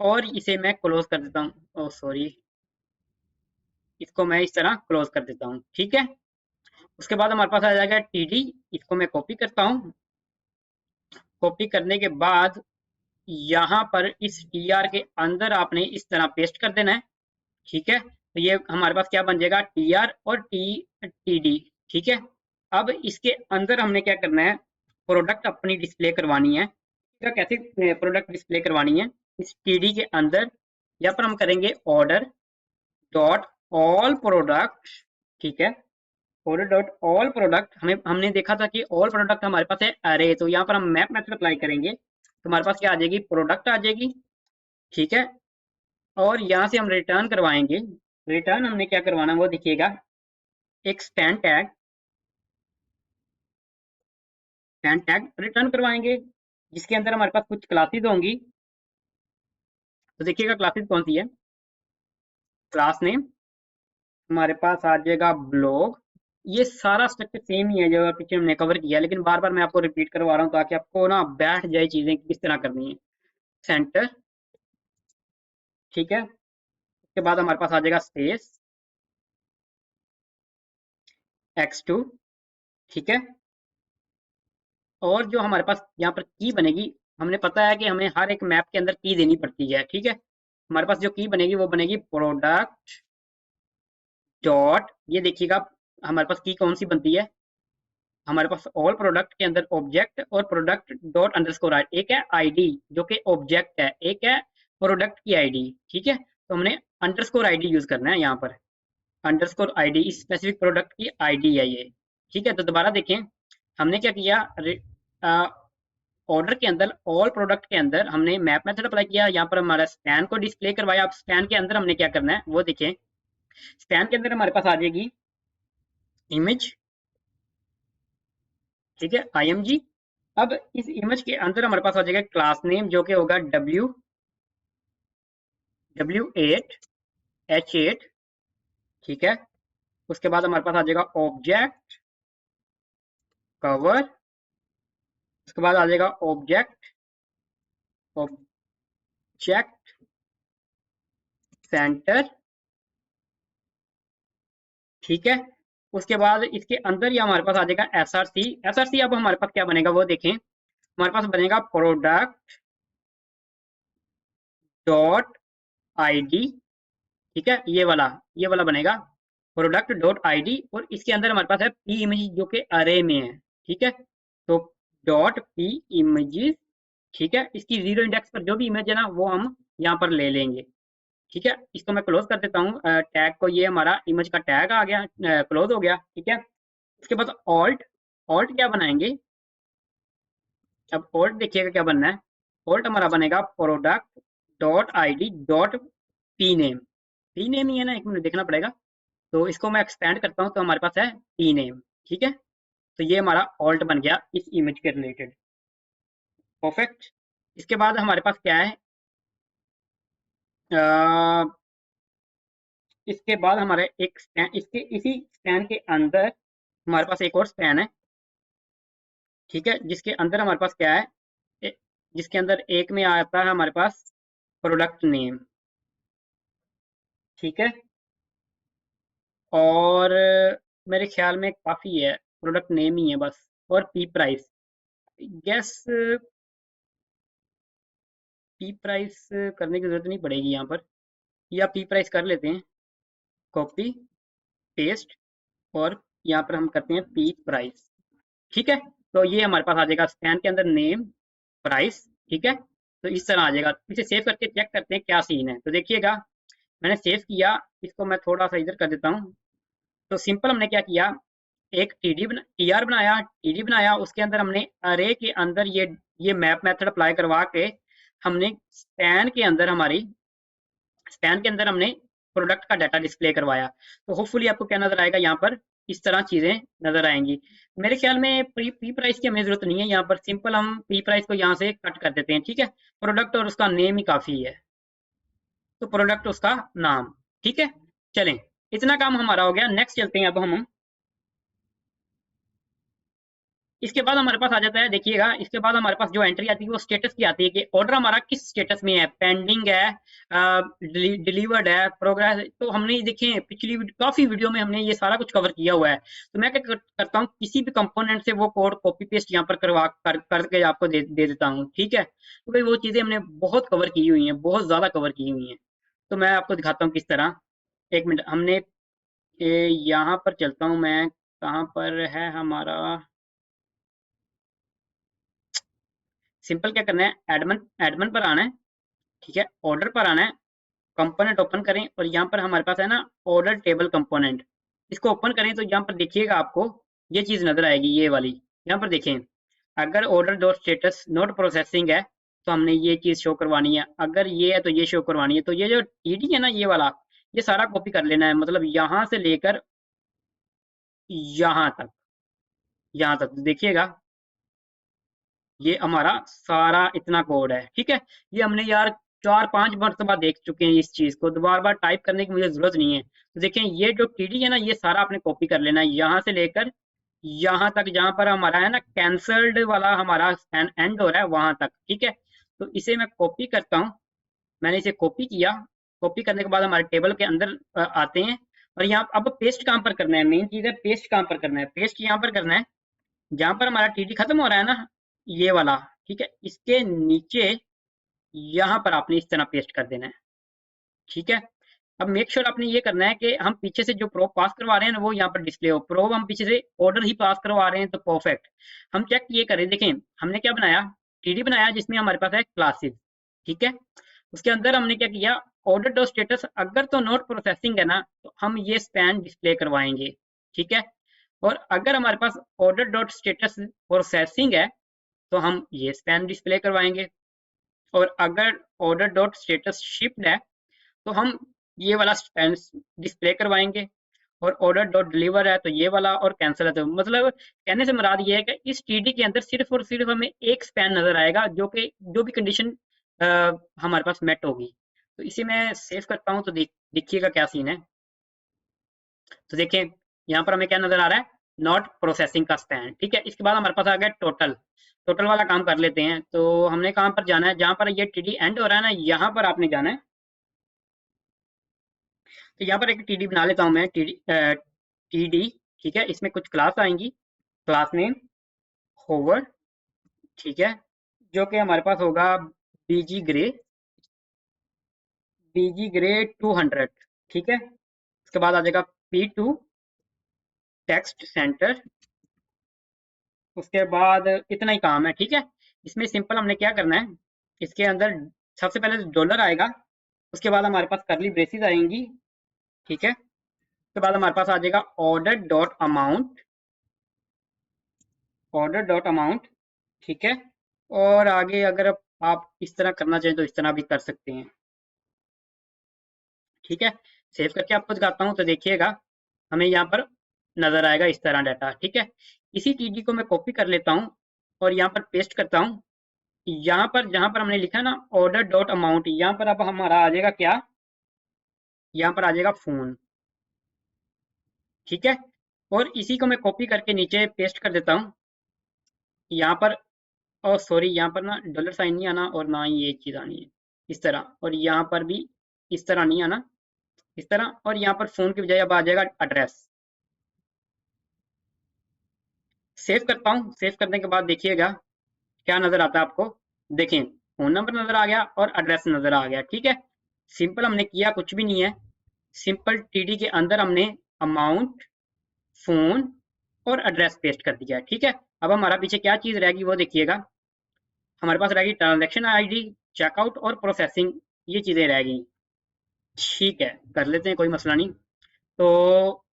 और इसे मैं क्लोज कर देता हूँ। ओह सॉरी, इसको मैं इस तरह क्लोज कर देता हूँ, ठीक है। उसके बाद हमारे पास आ जाएगा टी डी, इसको मैं कॉपी करता हूँ। कॉपी करने के बाद यहाँ पर इस टी आर के अंदर आपने इस तरह पेस्ट कर देना है, ठीक है। तो ये हमारे पास क्या बन जाएगा, टी आर और टी डी, ठीक है। अब इसके अंदर हमने क्या करना है, प्रोडक्ट अपनी डिस्प्ले करवानी है। क्या कैसे प्रोडक्ट डिस्प्ले करवानी है, इस टी डी के अंदर यहाँ पर हम करेंगे ऑर्डर डॉट ऑल प्रोडक्ट, ठीक है। ऑर्डर डॉट ऑल प्रोडक्ट, हमने देखा था कि ऑल प्रोडक्ट हमारे पास है अरे, तो यहाँ पर हम मैप मेथड अप्लाई करेंगे तो हमारे पास क्या आ जाएगी, प्रोडक्ट आ जाएगी, ठीक है। और यहाँ से हम रिटर्न करवाएंगे। रिटर्न हमने क्या करवाना वो देखिएगा, एक स्पैन टैग रिटर्न करवाएंगे जिसके अंदर हमारे पास कुछ क्लासेस होंगी। तो देखिएगा क्लासेस कौन सी है, क्लास नेम हमारे पास आ जाएगा ब्लॉग। ये सारा स्ट्रक्चर सेम ही है जो पीछे हमने कवर किया है, लेकिन बार बार मैं आपको रिपीट करवा रहा हूँ ताकि आपको ना बैठ जाए चीजें किस तरह करनी है। सेंटर, ठीक है। उसके बाद हमारे पास आ जाएगा स्पेस x2, ठीक है। और जो हमारे पास यहाँ पर की बनेगी, हमने पता है कि हमें हर एक मैप के अंदर की देनी पड़ती है, ठीक है। हमारे पास जो की बनेगी वो बनेगी प्रोडक्ट डॉट, ये देखिएगा हमारे पास की कौन सी बनती है, हमारे पास ऑल प्रोडक्ट के अंदर ऑब्जेक्ट और प्रोडक्ट डॉट अंडरस्कोर आईडी, एक है आईडी जो कि ऑब्जेक्ट है, एक है प्रोडक्ट की आईडी, ठीक है। तो हमने अंडरस्कोर आईडी यूज करना है यहाँ पर, अंडरस्कोर आईडी इस स्पेसिफिक प्रोडक्ट की आईडी है ये, ठीक है। तो दोबारा देखें हमने क्या किया, ऑर्डर के अंदर ऑल प्रोडक्ट के अंदर हमने मैप मेथड अप्लाई किया, यहाँ पर हमारा स्पैन को डिस्प्ले करवाया। अब स्पैन के अंदर हमने क्या करना है वो देखें, स्पैन के अंदर हमारे पास आ जाएगी इमेज, ठीक है, img। अब इस इमेज के अंदर हमारे पास आ जाएगा क्लास नेम जो कि होगा w8h8, ठीक है। उसके बाद हमारे पास आ जाएगा ऑब्जेक्ट कवर, उसके बाद आ जाएगा ऑब्जेक्ट ऑब्जेक्ट सेंटर, ठीक है। उसके बाद इसके अंदर ही हमारे पास आ जाएगा एसआरसी। एसआरसी अब हमारे पास क्या बनेगा वो देखें, हमारे पास बनेगा प्रोडक्ट डॉट आईडी, ठीक है, ये वाला बनेगा प्रोडक्ट डॉट आईडी। और इसके अंदर हमारे पास है पी इमेज जो कि अरे में है, ठीक है। तो डॉट पी इमेजेस ठीक है। इसकी जीरो इंडेक्स पर जो भी इमेज है ना वो हम यहाँ पर ले लेंगे। ठीक है, इसको मैं क्लोज कर देता हूँ टैग को। ये हमारा इमेज का टैग आ गया, क्लोज हो गया। ठीक है, उसके बाद ऑल्ट, ऑल्ट क्या बनाएंगे? अब ऑल्ट देखिएगा क्या बनना है। ऑल्ट हमारा बनेगा product dot I D dot P name. P name ही है ना, एक मिनट देखना पड़ेगा। तो इसको मैं एक्सपेंड करता हूँ तो हमारे पास है पी नेम। ठीक है, तो ये हमारा ऑल्ट बन गया इस इमेज के रिलेटेड। परफेक्ट। इसके बाद हमारे पास क्या है? अ, इसके बाद हमारे एक स्पैन, इसके इसी स्पैन के अंदर हमारे पास एक और स्पैन है। ठीक है, जिसके अंदर हमारे पास क्या है? ए- जिसके अंदर एक में आता है हमारे पास प्रोडक्ट नेम। ठीक है, और मेरे ख्याल में काफ़ी है, प्रोडक्ट नेम ही है बस। और P price, gas P price करने की ज़रूरत नहीं पड़ेगी यहाँ पर, या पी प्राइस कर लेते हैं। कॉपी पेस्ट, और यहाँ पर हम करते हैं पी प्राइस। ठीक है, तो ये हमारे पास आ जाएगा स्पैन के अंदर नेम प्राइस। ठीक है, तो इस तरह आ जाएगा। इसे सेव करके चेक करते हैं क्या सीन है। तो देखिएगा, मैंने सेव किया, इसको मैं थोड़ा सा इधर कर देता हूँ। तो सिंपल हमने क्या किया, एक टी आर बनाया, टीडी बनाया, उसके अंदर हमने अरे के अंदर ये मैप मेथड अप्लाई करवा के हमने स्पैन के अंदर हमने प्रोडक्ट का डाटा डिस्प्ले करवाया। तो होपफुली आपको क्या नजर आएगा यहाँ पर, इस तरह चीजें नजर आएंगी। मेरे ख्याल में पी प्राइस की हमें जरूरत नहीं है यहाँ पर, सिंपल हम पी प्राइस को यहाँ से कट कर देते हैं। ठीक है, प्रोडक्ट और उसका नेम ही काफी है, तो प्रोडक्ट उसका नाम। ठीक है, चलें, इतना काम हमारा हो गया। नेक्स्ट चलते हैं अब हम। इसके बाद हमारे पास आ जाता है, देखिएगा, इसके बाद हमारे पास जो एंट्री आती है वो स्टेटस की आती है कि ऑर्डर हमारा किस स्टेटस में है, पेंडिंग है, डिलीवर्ड है, प्रोग्रेस। तो हमने देखें पिछली काफी वीडियो में हमने ये सारा कुछ कवर किया हुआ है। तो मैं क्या करता हूँ, किसी भी कंपोनेंट से वो कोड कॉपी पेस्ट यहाँ पर करके आपको दे देता हूँ। ठीक है, तो भाई वो चीजें हमने बहुत कवर की हुई हैं, बहुत ज्यादा कवर की हुई हैं। तो मैं आपको दिखाता हूँ किस तरह। एक मिनट, हमने यहाँ पर चलता हूँ मैं, कहाँ पर है हमारा। सिंपल क्या करना है, एडमन एडमन पर आना है। ठीक है, ऑर्डर पर आना है, कंपोनेंट ओपन करें, और यहाँ पर हमारे पास है ना ऑर्डर टेबल कंपोनेंट। इसको ओपन करें तो यहाँ पर देखिएगा आपको ये चीज नजर आएगी, ये वाली। यहाँ पर देखें, अगर order dot status note processing है तो हमने ये चीज शो करवानी है, अगर ये है तो ये शो करवानी है। तो ये जो टीडी है ना, ये वाला, ये सारा कॉपी कर लेना है, मतलब यहाँ से लेकर यहाँ तक, यहाँ तक देखिएगा, ये हमारा सारा इतना कोड है। ठीक है, ये हमने यार 4-5 मरतबा देख चुके हैं इस चीज को, दोबारा बार टाइप करने की मुझे जरूरत नहीं है। तो देखें, ये जो टीडी है ना, ये सारा आपने कॉपी कर लेना है, यहाँ से लेकर यहाँ तक, जहाँ पर हमारा है ना कैंसल्ड वाला हमारा एंड हो रहा है वहां तक। ठीक है, तो इसे मैं कॉपी करता हूँ। मैंने इसे कॉपी किया। कॉपी करने के बाद हमारे टेबल के अंदर आते हैं, और यहाँ अब पेस्ट कहाँ पर करना है, मेन चीज है पेस्ट कहाँ पर करना है। पेस्ट यहाँ पर करना है जहां पर हमारा टीडी खत्म हो रहा है ना, ये वाला। ठीक है, इसके नीचे यहाँ पर आपने इस तरह पेस्ट कर देना है। ठीक है, अब मेक श्योर आपने ये करना है कि हम पीछे से जो प्रोब पास करवा रहे हैं ना वो यहाँ पर डिस्प्ले हो। प्रोब हम पीछे से ऑर्डर ही पास करवा रहे हैं तो परफेक्ट। हम चेक ये करें, देखें हमने क्या बनाया, टीडी बनाया जिसमें हमारे पास है क्लासेस। ठीक है, उसके अंदर हमने क्या किया, ऑर्डर डॉट स्टेटस अगर तो नोट प्रोसेसिंग है ना तो हम ये स्पैन डिस्प्ले करवाएंगे। ठीक है, और अगर हमारे पास ऑर्डर डॉट स्टेटस प्रोसेसिंग है तो हम ये स्पैन डिस्प्ले करवाएंगे। और अगर ऑर्डर डॉट स्टेटस शिप्ड है तो हम ये वाला स्पैन डिस्प्ले करवाएंगे। और ऑर्डर डॉट डिलीवर है तो ये वाला, और कैंसिल है तो, मतलब कहने से मुराद ये है कि इस टीडी के अंदर सिर्फ और सिर्फ हमें एक स्पैन नजर आएगा जो भी कंडीशन हमारे पास मेट होगी। तो इसे मैं सेव करता हूँ तो देखिएगा क्या सीन है। तो देखें, यहाँ पर हमें क्या नजर आ रहा है, नॉट प्रोसेसिंग का स्पैन। ठीक है, इसके बाद हमारे पास आ गया टोटल। टोटल वाला काम कर लेते हैं। तो हमने कहाँ पर जाना है, जहाँ पर ये टीडी एंड हो रहा है ना, यहाँ पर आपने जाना है। तो यहाँ पर एक टीडी बना लेता हूँ मैं, टीडी। ठीक है, इसमें कुछ क्लास आएंगी, क्लास नेम होवर। ठीक है, जो कि हमारे पास होगा बीजी ग्रे, बीजी ग्रे 200। ठीक है, उसके बाद आ जाएगा P2 टेक्स्ट सेंटर। उसके बाद इतना ही काम है। ठीक है, इसमें सिंपल हमने क्या करना है, इसके अंदर सबसे पहले डॉलर आएगा, उसके बाद हमारे पास करली ब्रेसेस आएंगी, ठीक है। उसके बाद हमारे पास आ जाएगा order dot amount, order dot amount, ठीक है। और आगे अगर आप इस तरह करना चाहें तो इस तरह भी कर सकते हैं, ठीक है। सेव करके आपको दिखाता हूँ तो देखिएगा हमें यहाँ पर नजर आएगा इस तरह डाटा, ठीक है। इसी टीडी को मैं कॉपी कर लेता हूँ और यहाँ पर पेस्ट करता हूँ। यहाँ पर जहाँ पर हमने लिखा ना ऑर्डर डॉट अमाउंट, यहाँ पर अब हमारा आ जाएगा क्या, यहाँ पर आ जाएगा फोन, ठीक है। और इसी को मैं कॉपी करके नीचे पेस्ट कर देता हूँ यहाँ पर। और सॉरी, यहाँ पर ना डॉलर साइन नहीं आना और ना ही ये चीज़ आनी है इस तरह, और यहाँ पर भी इस तरह नहीं आना, इस तरह। और यहाँ पर फोन की बजाय अब आ जाएगा एड्रेस। सेव करता हूँ, सेव करने के बाद देखिएगा क्या नजर आता है आपको। देखें, फोन नंबर नजर आ गया और एड्रेस नजर आ गया, ठीक है। सिंपल हमने किया कुछ भी नहीं है, सिंपल टीडी के अंदर हमने अमाउंट, फोन और एड्रेस पेस्ट कर दिया है, ठीक है। अब हमारा पीछे क्या चीज रहेगी वो देखिएगा, हमारे पास रहेगी ट्रांजैक्शन आईडी, चेकआउट और प्रोसेसिंग, ये चीजें रहेगी, ठीक है। कर लेते हैं, कोई मसला नहीं। तो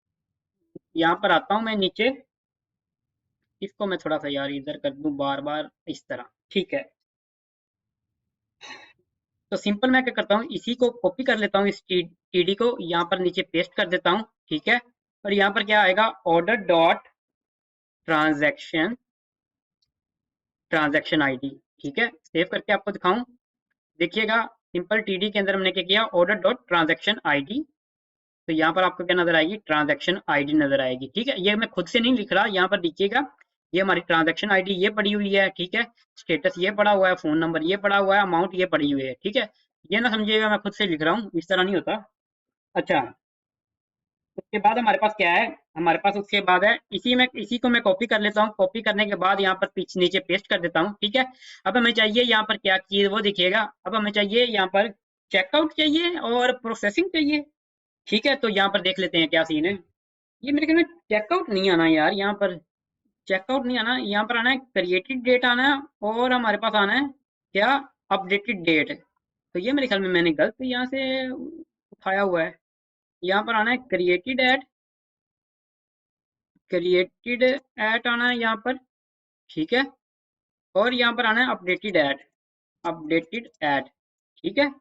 यहाँ पर आता हूँ मैं नीचे, इसको मैं थोड़ा सा यार इधर कर दूं बार बार इस तरह, ठीक है। तो सिंपल मैं क्या करता हूँ, इसी को कॉपी कर लेता हूँ, इस टीडी को यहाँ पर नीचे पेस्ट कर देता हूँ, ठीक है। और यहाँ पर क्या आएगा, order dot transaction, transaction ID, ठीक है। सेव करके आपको दिखाऊं, देखिएगा सिंपल टीडी के अंदर हमने क्या किया, ऑर्डर डॉट ट्रांजैक्शन आईडी। तो यहाँ पर आपको क्या नजर आएगी, ट्रांजैक्शन आईडी नजर आएगी, ठीक है। ये मैं खुद से नहीं लिख रहा, यहाँ पर देखिएगा ये हमारी ट्रांजैक्शन आईडी ये पड़ी हुई है, ठीक है। स्टेटस ये पड़ा हुआ है, फोन नंबर ये पड़ा हुआ है, अमाउंट ये पड़ी हुई है, ठीक है। ये ना समझिएगा मैं खुद से लिख रहा हूँ, इस तरह नहीं होता। अच्छा, उसके बाद हमारे पास क्या है, हमारे पास उसके बाद है, इसी को मैं कॉपी कर लेता हूँ, कॉपी करने के बाद यहाँ पर पीछे नीचे पेस्ट कर देता हूँ, ठीक है। अब हमें चाहिए यहाँ पर क्या चीज वो देखिएगा, अब हमें चाहिए यहाँ पर चेकआउट चाहिए और प्रोसेसिंग चाहिए, ठीक है। तो यहाँ पर देख लेते हैं क्या सीन है। ये मेरे ख्याल में चेकआउट नहीं आना यार, यहाँ पर चेकआउट नहीं आना, यहाँ पर आना है क्रिएटेड डेट आना है, और हमारे पास आना है क्या, अपडेटेड डेट। तो ये मेरे ख्याल में मैंने गलत यहाँ से उठाया हुआ है, यहाँ पर आना है क्रिएटेड एट, क्रिएटेड एट आना है यहाँ पर, ठीक है। और यहाँ पर आना है अपडेटेड एट, अपडेटेड एट, ठीक है।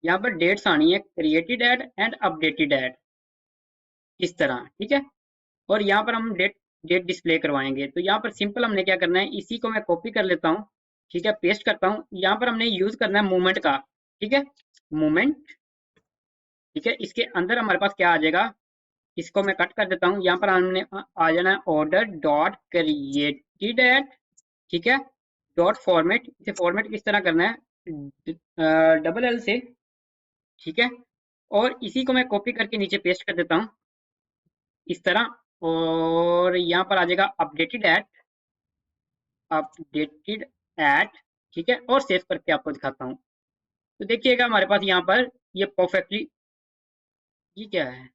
यहाँ पर डेट्स आनी है created at and updated at, इस तरह, ठीक है। और यहाँ पर हम डेट डेट डिस्प्ले करवाएंगे। तो यहाँ पर सिंपल हमने क्या करना है, इसी को मैं कॉपी कर लेता हूँ, ठीक है, पेस्ट करता हूँ। यहाँ पर हमने यूज करना है मूवमेंट का, ठीक है, मूवमेंट, ठीक है। इसके अंदर हमारे पास क्या आ जाएगा, इसको मैं कट कर देता हूँ। यहाँ पर हमने आ जाना है ऑर्डर डॉट क्रिएटेड एट, ठीक है, डॉट फॉर्मेट। इसे फॉर्मेट किस तरह करना है, डबल एल से, ठीक है। और इसी को मैं कॉपी करके नीचे पेस्ट कर देता हूँ इस तरह। और यहाँ पर आ जाएगा अपडेटेड एट, अपडेटेड एट, ठीक है। और सेव करके आपको दिखाता हूँ। तो देखिएगा हमारे पास यहाँ पर ये परफेक्टली, ये क्या है,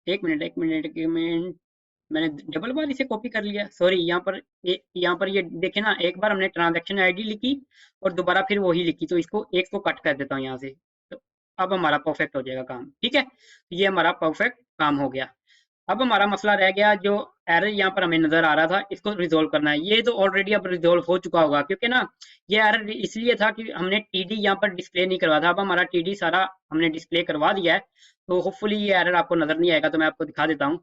एक मिनट एक मिनट एक मिनट, मैंने डबल बार इसे कॉपी कर लिया, सॉरी। यहाँ पर ये देखे ना, एक बार हमने ट्रांजैक्शन आईडी लिखी और दोबारा फिर वही लिखी, तो इसको एक को कट कर देता हूँ यहाँ से। तो अब हमारा परफेक्ट हो जाएगा काम, ठीक है। ये हमारा परफेक्ट काम हो गया। अब हमारा मसला रह गया, जो एरर यहाँ पर हमें नजर आ रहा था, इसको रिजोल्व करना है। ये तो ऑलरेडी अब रिजोल्व हो चुका होगा, क्योंकि ना ये एरर इसलिए था कि हमने टीडी यहाँ पर डिस्प्ले नहीं करवा था। अब हमारा टीडी सारा हमने डिस्प्ले करवा दिया है, तो होपफुली ये एरर आपको नजर नहीं आएगा। तो मैं आपको दिखा देता हूँ,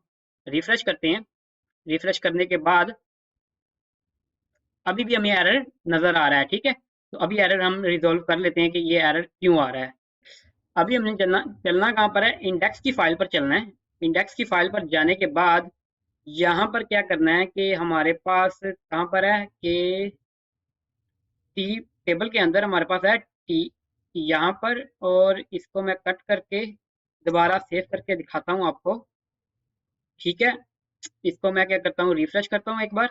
रिफ्रेश करते हैं। रिफ्रेश करने के बाद अभी भी हमें एरर नजर आ रहा है, ठीक है। तो अभी एरर हम रिजोल्व कर लेते हैं कि ये एरर क्यों आ रहा है। अभी हमने चलना चलना कहाँ पर है, इंडेक्स की फाइल पर चलना है। इंडेक्स की फाइल पर जाने के बाद यहाँ पर क्या करना है कि हमारे पास कहाँ पर है कि टी टेबल के अंदर हमारे पास है टी यहाँ पर। और इसको मैं कट करके दोबारा सेव करके दिखाता हूँ आपको, ठीक है। इसको मैं क्या करता हूँ, रिफ्रेश करता हूँ एक बार।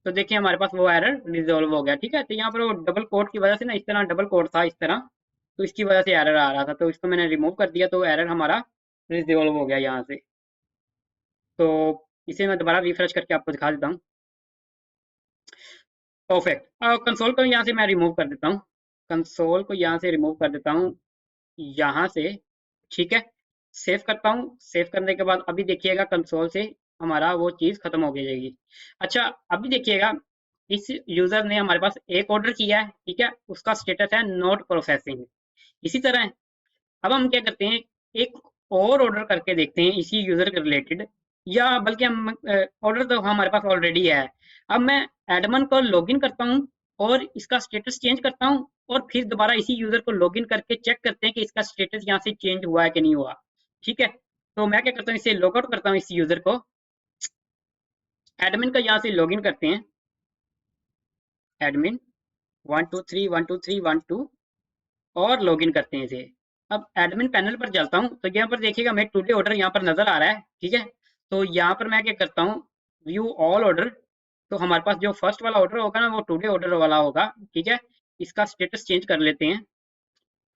तो देखिए हमारे पास वो एरर रिजोल्व हो गया, ठीक है। तो यहाँ पर वो डबल कोड की वजह से ना, इस तरह डबल कोड था इस तरह, तो इसकी वजह से एरर आ रहा था। तो इसको मैंने रिमूव कर दिया, तो एरर हमारा रिजोल्व हो गया यहाँ से। तो इसे मैं दोबारा रिफ्रेश करके आपको दिखा देता हूँ। परफेक्ट। कंसोल को यहाँ से मैं रिमूव कर देता हूँ, कंसोल को यहाँ से रिमूव कर देता हूँ, यहाँ से, ठीक है। सेव करता हूँ, सेव करने के बाद अभी देखिएगा कंसोल से हमारा वो चीज़ खत्म हो गई जाएगी। अच्छा, अभी देखिएगा इस यूजर ने हमारे पास एक ऑर्डर किया है, ठीक है, उसका स्टेटस है नॉट प्रोसेसिंग। इसी तरह अब हम क्या करते हैं, एक और ऑर्डर करके देखते हैं इसी यूजर के रिलेटेड, या बल्कि हम ऑर्डर तो हमारे पास ऑलरेडी है। अब मैं एडमन को लॉगिन करता हूँ और इसका स्टेटस चेंज करता हूँ, और फिर दोबारा इसी यूजर को लॉगिन करके चेक करते हैं कि इसका स्टेटस यहाँ से चेंज हुआ है कि नहीं हुआ। ठीक है, तो मैं क्या करता हूँ, इसे लॉग आउट करता हूँ इस यूजर को, एडमिन का यहाँ से लॉगिन करते हैं, एडमिन 123 123 1 2, और लॉगिन करते हैं इसे। अब एडमिन पैनल पर चलता हूँ तो यहाँ पर देखिएगा मेरे टुडे ऑर्डर यहाँ पर नजर आ रहा है, ठीक है। तो यहाँ पर मैं क्या करता हूँ, व्यू ऑल ऑर्डर, तो हमारे पास जो फर्स्ट वाला ऑर्डर होगा ना वो टुडे ऑर्डर वाला होगा, ठीक है। इसका स्टेटस चेंज कर लेते हैं,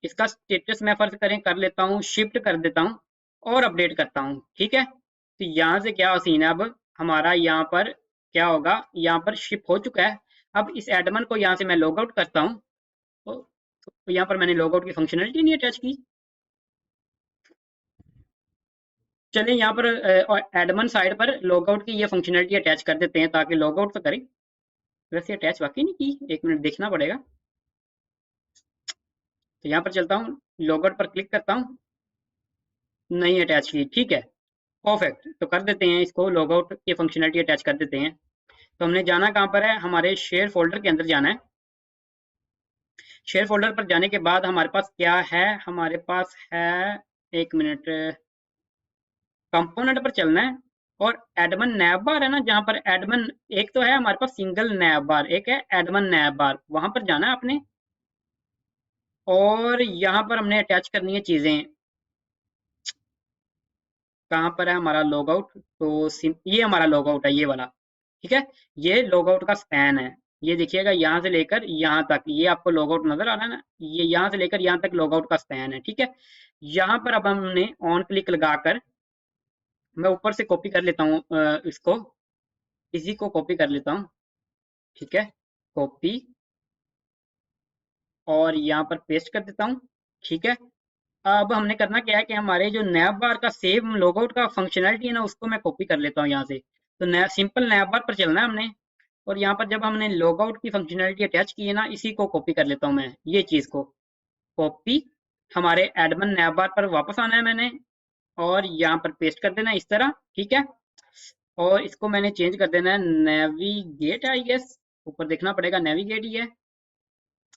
इसका स्टेटस मैं फर्ज करें कर लेता हूँ, शिफ्ट कर देता हूँ और अपडेट करता हूँ, ठीक है। तो यहाँ से क्या सीन है, अब हमारा यहाँ पर क्या होगा, यहाँ पर शिप हो चुका है। अब इस एडमन को यहाँ से मैं लॉग आउट करता हूँ, तो यहाँ पर मैंने लॉग आउट की फंक्शनलिटी नहीं अटैच की। चलिए यहाँ पर एडमन साइड पर लॉगआउट की ये फंक्शनलिटी अटैच कर देते हैं ताकि लॉगआउट तो करें। वैसे अटैच वाकई नहीं की, एक मिनट देखना पड़ेगा। तो यहाँ पर चलता हूँ, लॉगआउट पर क्लिक करता हूँ, नहीं अटैच की, ठीक है। परफेक्ट, तो कर देते हैं इसको, लॉगआउट की फंक्शनलिटी अटैच कर देते हैं। तो हमने जाना कहाँ पर है, हमारे शेयर फोल्डर के अंदर जाना है। शेयर फोल्डर पर जाने के बाद हमारे पास क्या है, हमारे पास है, एक मिनट, कंपोनेंट पर चलना है, और एडमन नैब बार है ना, जहां पर एडमन, एक तो है हमारे पास सिंगल नैब बार, एक है एडमन नैब बार, वहां पर जाना है आपने। और यहाँ पर हमने अटैच करनी है चीजें। कहाँ पर है हमारा लॉग आउट, तो ये हमारा लॉग आउट है, ये वाला, ठीक है। ये लॉग आउट का स्पैन है, ये देखिएगा यहाँ से लेकर यहाँ तक, ये आपको लॉग आउट नजर आ रहा है ना, ये यहाँ से लेकर यहाँ तक लॉग आउट का स्पैन है, ठीक है। यहाँ पर अब हमने ऑन क्लिक लगाकर, मैं ऊपर से कॉपी कर लेता हूँ इसको, इसी को कॉपी कर लेता हूँ, ठीक है, कॉपी, और यहाँ पर पेस्ट कर देता हूँ, ठीक है। अब हमने करना क्या है कि हमारे जो नैब बार का सेव लॉगआउट का फंक्शनलिटी है ना, उसको मैं कॉपी कर लेता हूँ यहाँ से। तो सिंपल नैब बार पर चलना है हमने, और यहाँ पर जब हमने लॉगआउट की फंक्शनलिटी अटैच की है ना, इसी को कॉपी कर लेता हूँ मैं, ये चीज़ को कॉपी, हमारे एडमिन नैब बार पर वापस आना है मैंने, और यहाँ पर पेस्ट कर देना है इस तरह, ठीक है। और इसको मैंने चेंज कर देना है नेविगेट, आई गेस, ऊपर देखना पड़ेगा, नेविगेट ही है,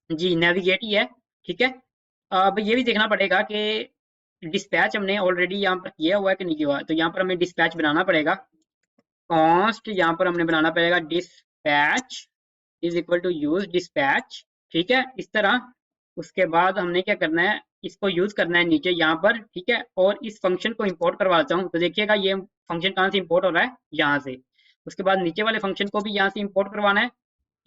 जी नेविगेट ही है, ठीक है। अब ये भी देखना पड़ेगा कि डिस्पैच हमने ऑलरेडी यहाँ पर किया हुआ है कि नहीं किया हुआ है, तो यहाँ पर हमें डिस्पैच बनाना पड़ेगा, कॉन्स्ट यहाँ पर हमने बनाना पड़ेगा dispatch is equal to use dispatch, ठीक है, इस तरह। उसके बाद हमने क्या करना है, इसको यूज करना है नीचे यहाँ पर, ठीक है, और इस फंक्शन को इंपोर्ट करवाता हूँ, तो देखिएगा ये फंक्शन कहाँ से इंपोर्ट हो रहा है, यहाँ से। उसके बाद नीचे वाले फंक्शन को भी यहाँ से इंपोर्ट करवाना है,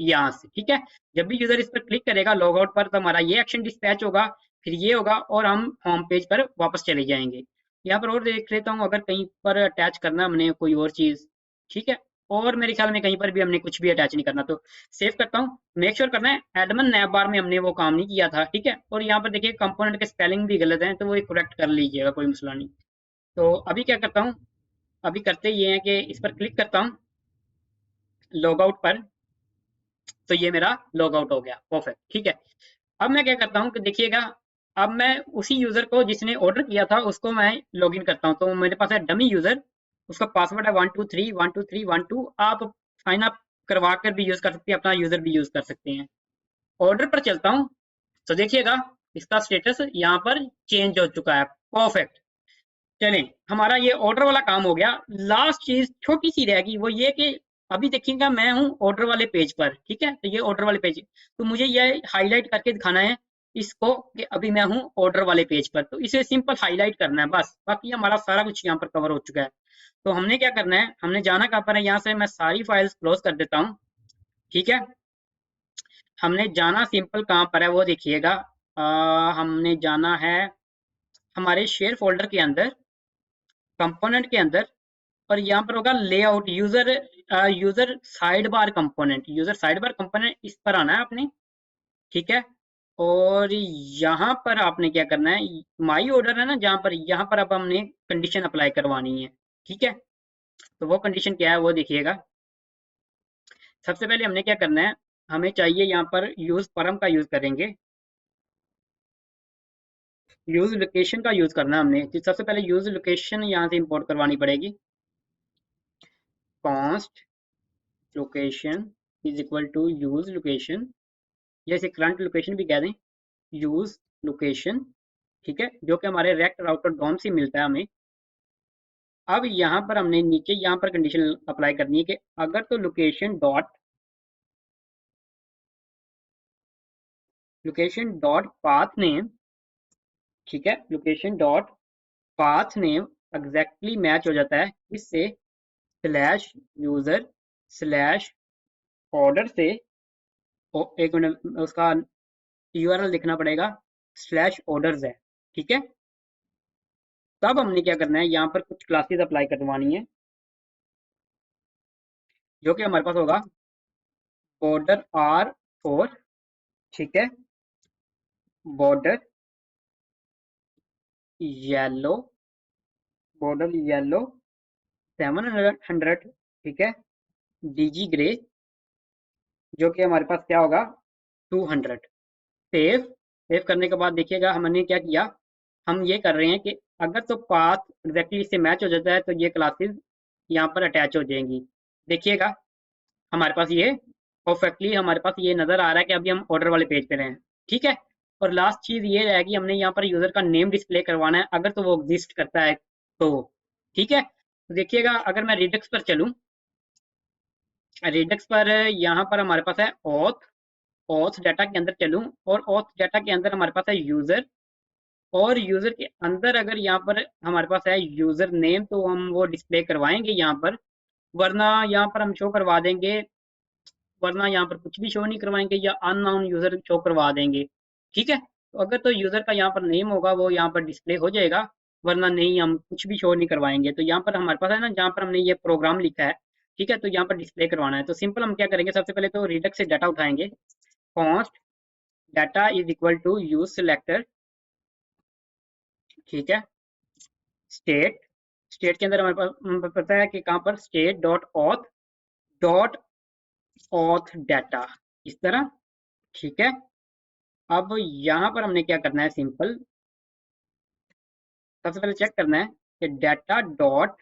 यहाँ से, ठीक है। जब भी यूजर इस पर क्लिक करेगा लॉग आउट पर, तो हमारा ये एक्शन डिस्पैच होगा, फिर ये होगा, और हम होम पेज पर वापस चले जाएंगे। यहाँ पर और देख लेता हूँ अगर कहीं पर अटैच करना हमने कोई और चीज, ठीक है। और मेरे ख्याल में कहीं पर भी हमने कुछ भी अटैच नहीं करना, तो सेव करता हूँ। मेक श्योर करना है एडमन नैब बार में हमने वो काम नहीं किया था, ठीक है। और यहाँ पर देखिए कंपोनेंट के स्पेलिंग भी गलत है, तो वो करेक्ट कर लीजिएगा, कोई मसला नहीं। तो अभी क्या करता हूँ, अभी करते ये है कि इस पर क्लिक करता हूँ लॉग आउट पर, तो ये मेरा लॉग आउट हो गया, परफेक्ट, ठीक है। अब मैं क्या करता हूँ कि देखिएगा, अब मैं उसी यूजर को जिसने ऑर्डर किया था उसको मैं लॉगिन करता हूँ, तो मेरे पास है डमी यूजर, उसका पासवर्ड है 123 123 1 2, आप साइन अप करवा कर भी यूज कर सकते हैं, अपना यूजर भी यूज कर सकते हैं। ऑर्डर पर चलता हूँ, तो देखिएगा इसका स्टेटस यहाँ पर चेंज हो चुका है, परफेक्ट। चलें, हमारा ये ऑर्डर वाला काम हो गया। लास्ट चीज छोटी सी रहेगी, वो ये कि अभी देखिएगा मैं हूँ ऑर्डर वाले पेज पर, ठीक है, तो ये ऑर्डर वाले पेज, तो मुझे ये हाईलाइट करके दिखाना है इसको कि अभी मैं हूँ ऑर्डर वाले पेज पर, तो इसे सिंपल हाईलाइट करना है बस, बाकी हमारा सारा कुछ यहाँ पर कवर हो चुका है। तो हमने क्या करना है, हमने जाना कहाँ पर है, यहाँ से मैं सारी फाइल्स क्लोज कर देता हूँ, ठीक है। हमने जाना सिंपल कहाँ पर है वो देखिएगा, हमने जाना है हमारे शेयर फोल्डर के अंदर, कंपोनेंट के अंदर, और यहाँ पर होगा layout user, user side bar component, user side bar component इस पर आना है आपने, ठीक है। और यहाँ पर आपने क्या करना है, माई ऑर्डर है ना जहाँ पर, यहाँ पर अब हमने कंडीशन अप्लाई करवानी है, ठीक है। तो वो कंडीशन क्या है वो देखिएगा। सबसे पहले हमने क्या करना है, हमें चाहिए यहाँ पर यूज परम का यूज करेंगे, यूज लोकेशन का यूज करना है हमने। तो सबसे पहले यूज लोकेशन यहाँ से इंपोर्ट करवानी पड़ेगी। Const location is equal to use location, जैसे करंट लोकेशन भी कह दें, यूज लोकेशन, ठीक है, जो कि हमारे रेक्ट राउटर डॉम से मिलता है हमें। अब यहाँ पर हमने नीचे यहाँ पर कंडीशन अप्लाई करनी है कि अगर तो लोकेशन डॉट पाथ नेम, ठीक है, location dot path name exactly match हो जाता है इससे स्लैश यूजर स्लैश ऑर्डर से, एक मिनट उसका यूआरएल लिखना पड़ेगा, स्लैश ऑर्डर्स है, ठीक है। तब हमने क्या करना है, यहाँ पर कुछ क्लासेस अप्लाई करवानी है, जो कि हमारे पास होगा बॉर्डर R4, ठीक है, बॉर्डर येलो, बॉर्डर येलो 700, ठीक है, डीजी ग्रे, जो कि हमारे पास क्या होगा 200। सेव, सेव करने के बाद देखिएगा हमने क्या किया, हम ये कर रहे हैं कि अगर तो पाथ एग्जैक्टली इससे मैच हो जाता है तो ये क्लासेस यहाँ पर अटैच हो जाएंगी। देखिएगा हमारे पास ये परफेक्टली हमारे पास ये नजर आ रहा है कि अभी हम ऑर्डर वाले पेज पे रहे हैं, ठीक है। और लास्ट चीज ये रहेगी, हमने यहाँ पर यूजर का नेम डिस्प्ले करवाना है अगर तो वो एग्जिस्ट करता है तो, ठीक है। तो देखिएगा अगर मैं रिडक्स पर चलूँ, रिडक्स पर यहाँ पर हमारे पास है ऑथ, ऑथ डाटा के अंदर चलूँ और ऑथ डाटा के अंदर हमारे पास है यूजर, और यूजर के अंदर अगर यहाँ पर हमारे पास है यूजर नेम तो हम वो डिस्प्ले करवाएंगे यहाँ पर, वरना यहाँ पर हम शो करवा देंगे, वरना यहाँ पर कुछ भी शो नहीं करवाएंगे या अननोन यूजर शो करवा देंगे, ठीक है। तो अगर तो यूजर का यहाँ पर नेम होगा वो यहाँ पर डिस्प्ले हो जाएगा, वरना नहीं हम कुछ भी शो नहीं करवाएंगे। तो यहाँ पर हमारे पास है ना जहाँ पर हमने ये प्रोग्राम लिखा है, ठीक है, तो यहाँ पर डिस्प्ले करवाना है। तो सिंपल हम क्या करेंगे, सबसे पहले तो रिडक्स से डाटा उठाएंगे, const data is equal to use selector, ठीक है, स्टेट, स्टेट के अंदर हमारे पास हमें पता है कि कहाँ पर स्टेट डॉट ऑथ डाटा, इस तरह, ठीक है। अब यहाँ पर हमने क्या करना है, सिंपल सबसे पहले चेक करना है कि यूजर डाटा डॉट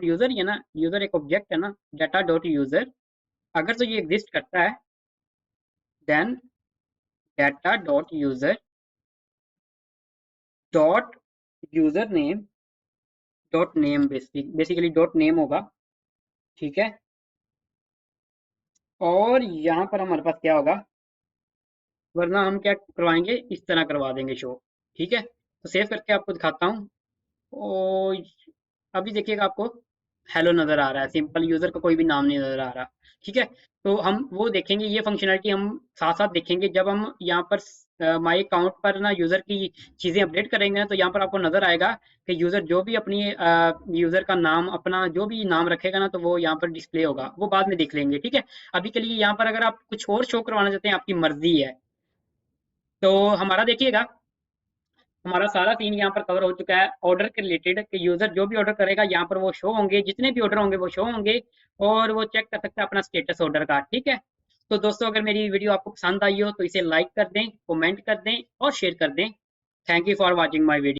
यूजर, ये ना यूजर एक ऑब्जेक्ट है ना, डाटा डॉट यूजर अगर तो ये एग्जिस्ट करता है then data dot user name dot name, basically dot name होगा, ठीक है। और यहाँ पर हमारे पास क्या होगा, वरना हम क्या करवाएंगे, इस तरह करवा देंगे शो, ठीक है। तो सेव करके आपको दिखाता हूँ। ओ, अभी देखिएगा आपको हेलो नजर आ रहा है, सिंपल यूजर का कोई भी नाम नहीं नजर आ रहा, ठीक है। तो हम वो देखेंगे, ये फंक्शनलिटी हम साथ साथ देखेंगे जब हम यहाँ पर माई अकाउंट पर ना यूजर की चीजें अपडेट करेंगे ना, तो यहाँ पर आपको नजर आएगा कि यूजर जो भी अपनी यूजर का नाम अपना जो भी नाम रखेगा ना, तो वो यहाँ पर डिस्प्ले होगा, वो बाद में देख लेंगे, ठीक है। अभी के लिए यहाँ पर अगर आप कुछ और शो करवाना चाहते हैं आपकी मर्जी है। तो हमारा देखिएगा हमारा सारा सीन यहाँ पर कवर हो चुका है ऑर्डर के रिलेटेड, कि यूजर जो भी ऑर्डर करेगा यहाँ पर वो शो होंगे, जितने भी ऑर्डर होंगे वो शो होंगे, और वो चेक कर सकता है अपना स्टेटस ऑर्डर का, ठीक है। तो दोस्तों अगर मेरी वीडियो आपको पसंद आई हो तो इसे लाइक कर दें, कमेंट कर दें और शेयर कर दें। Thank you for watching my video.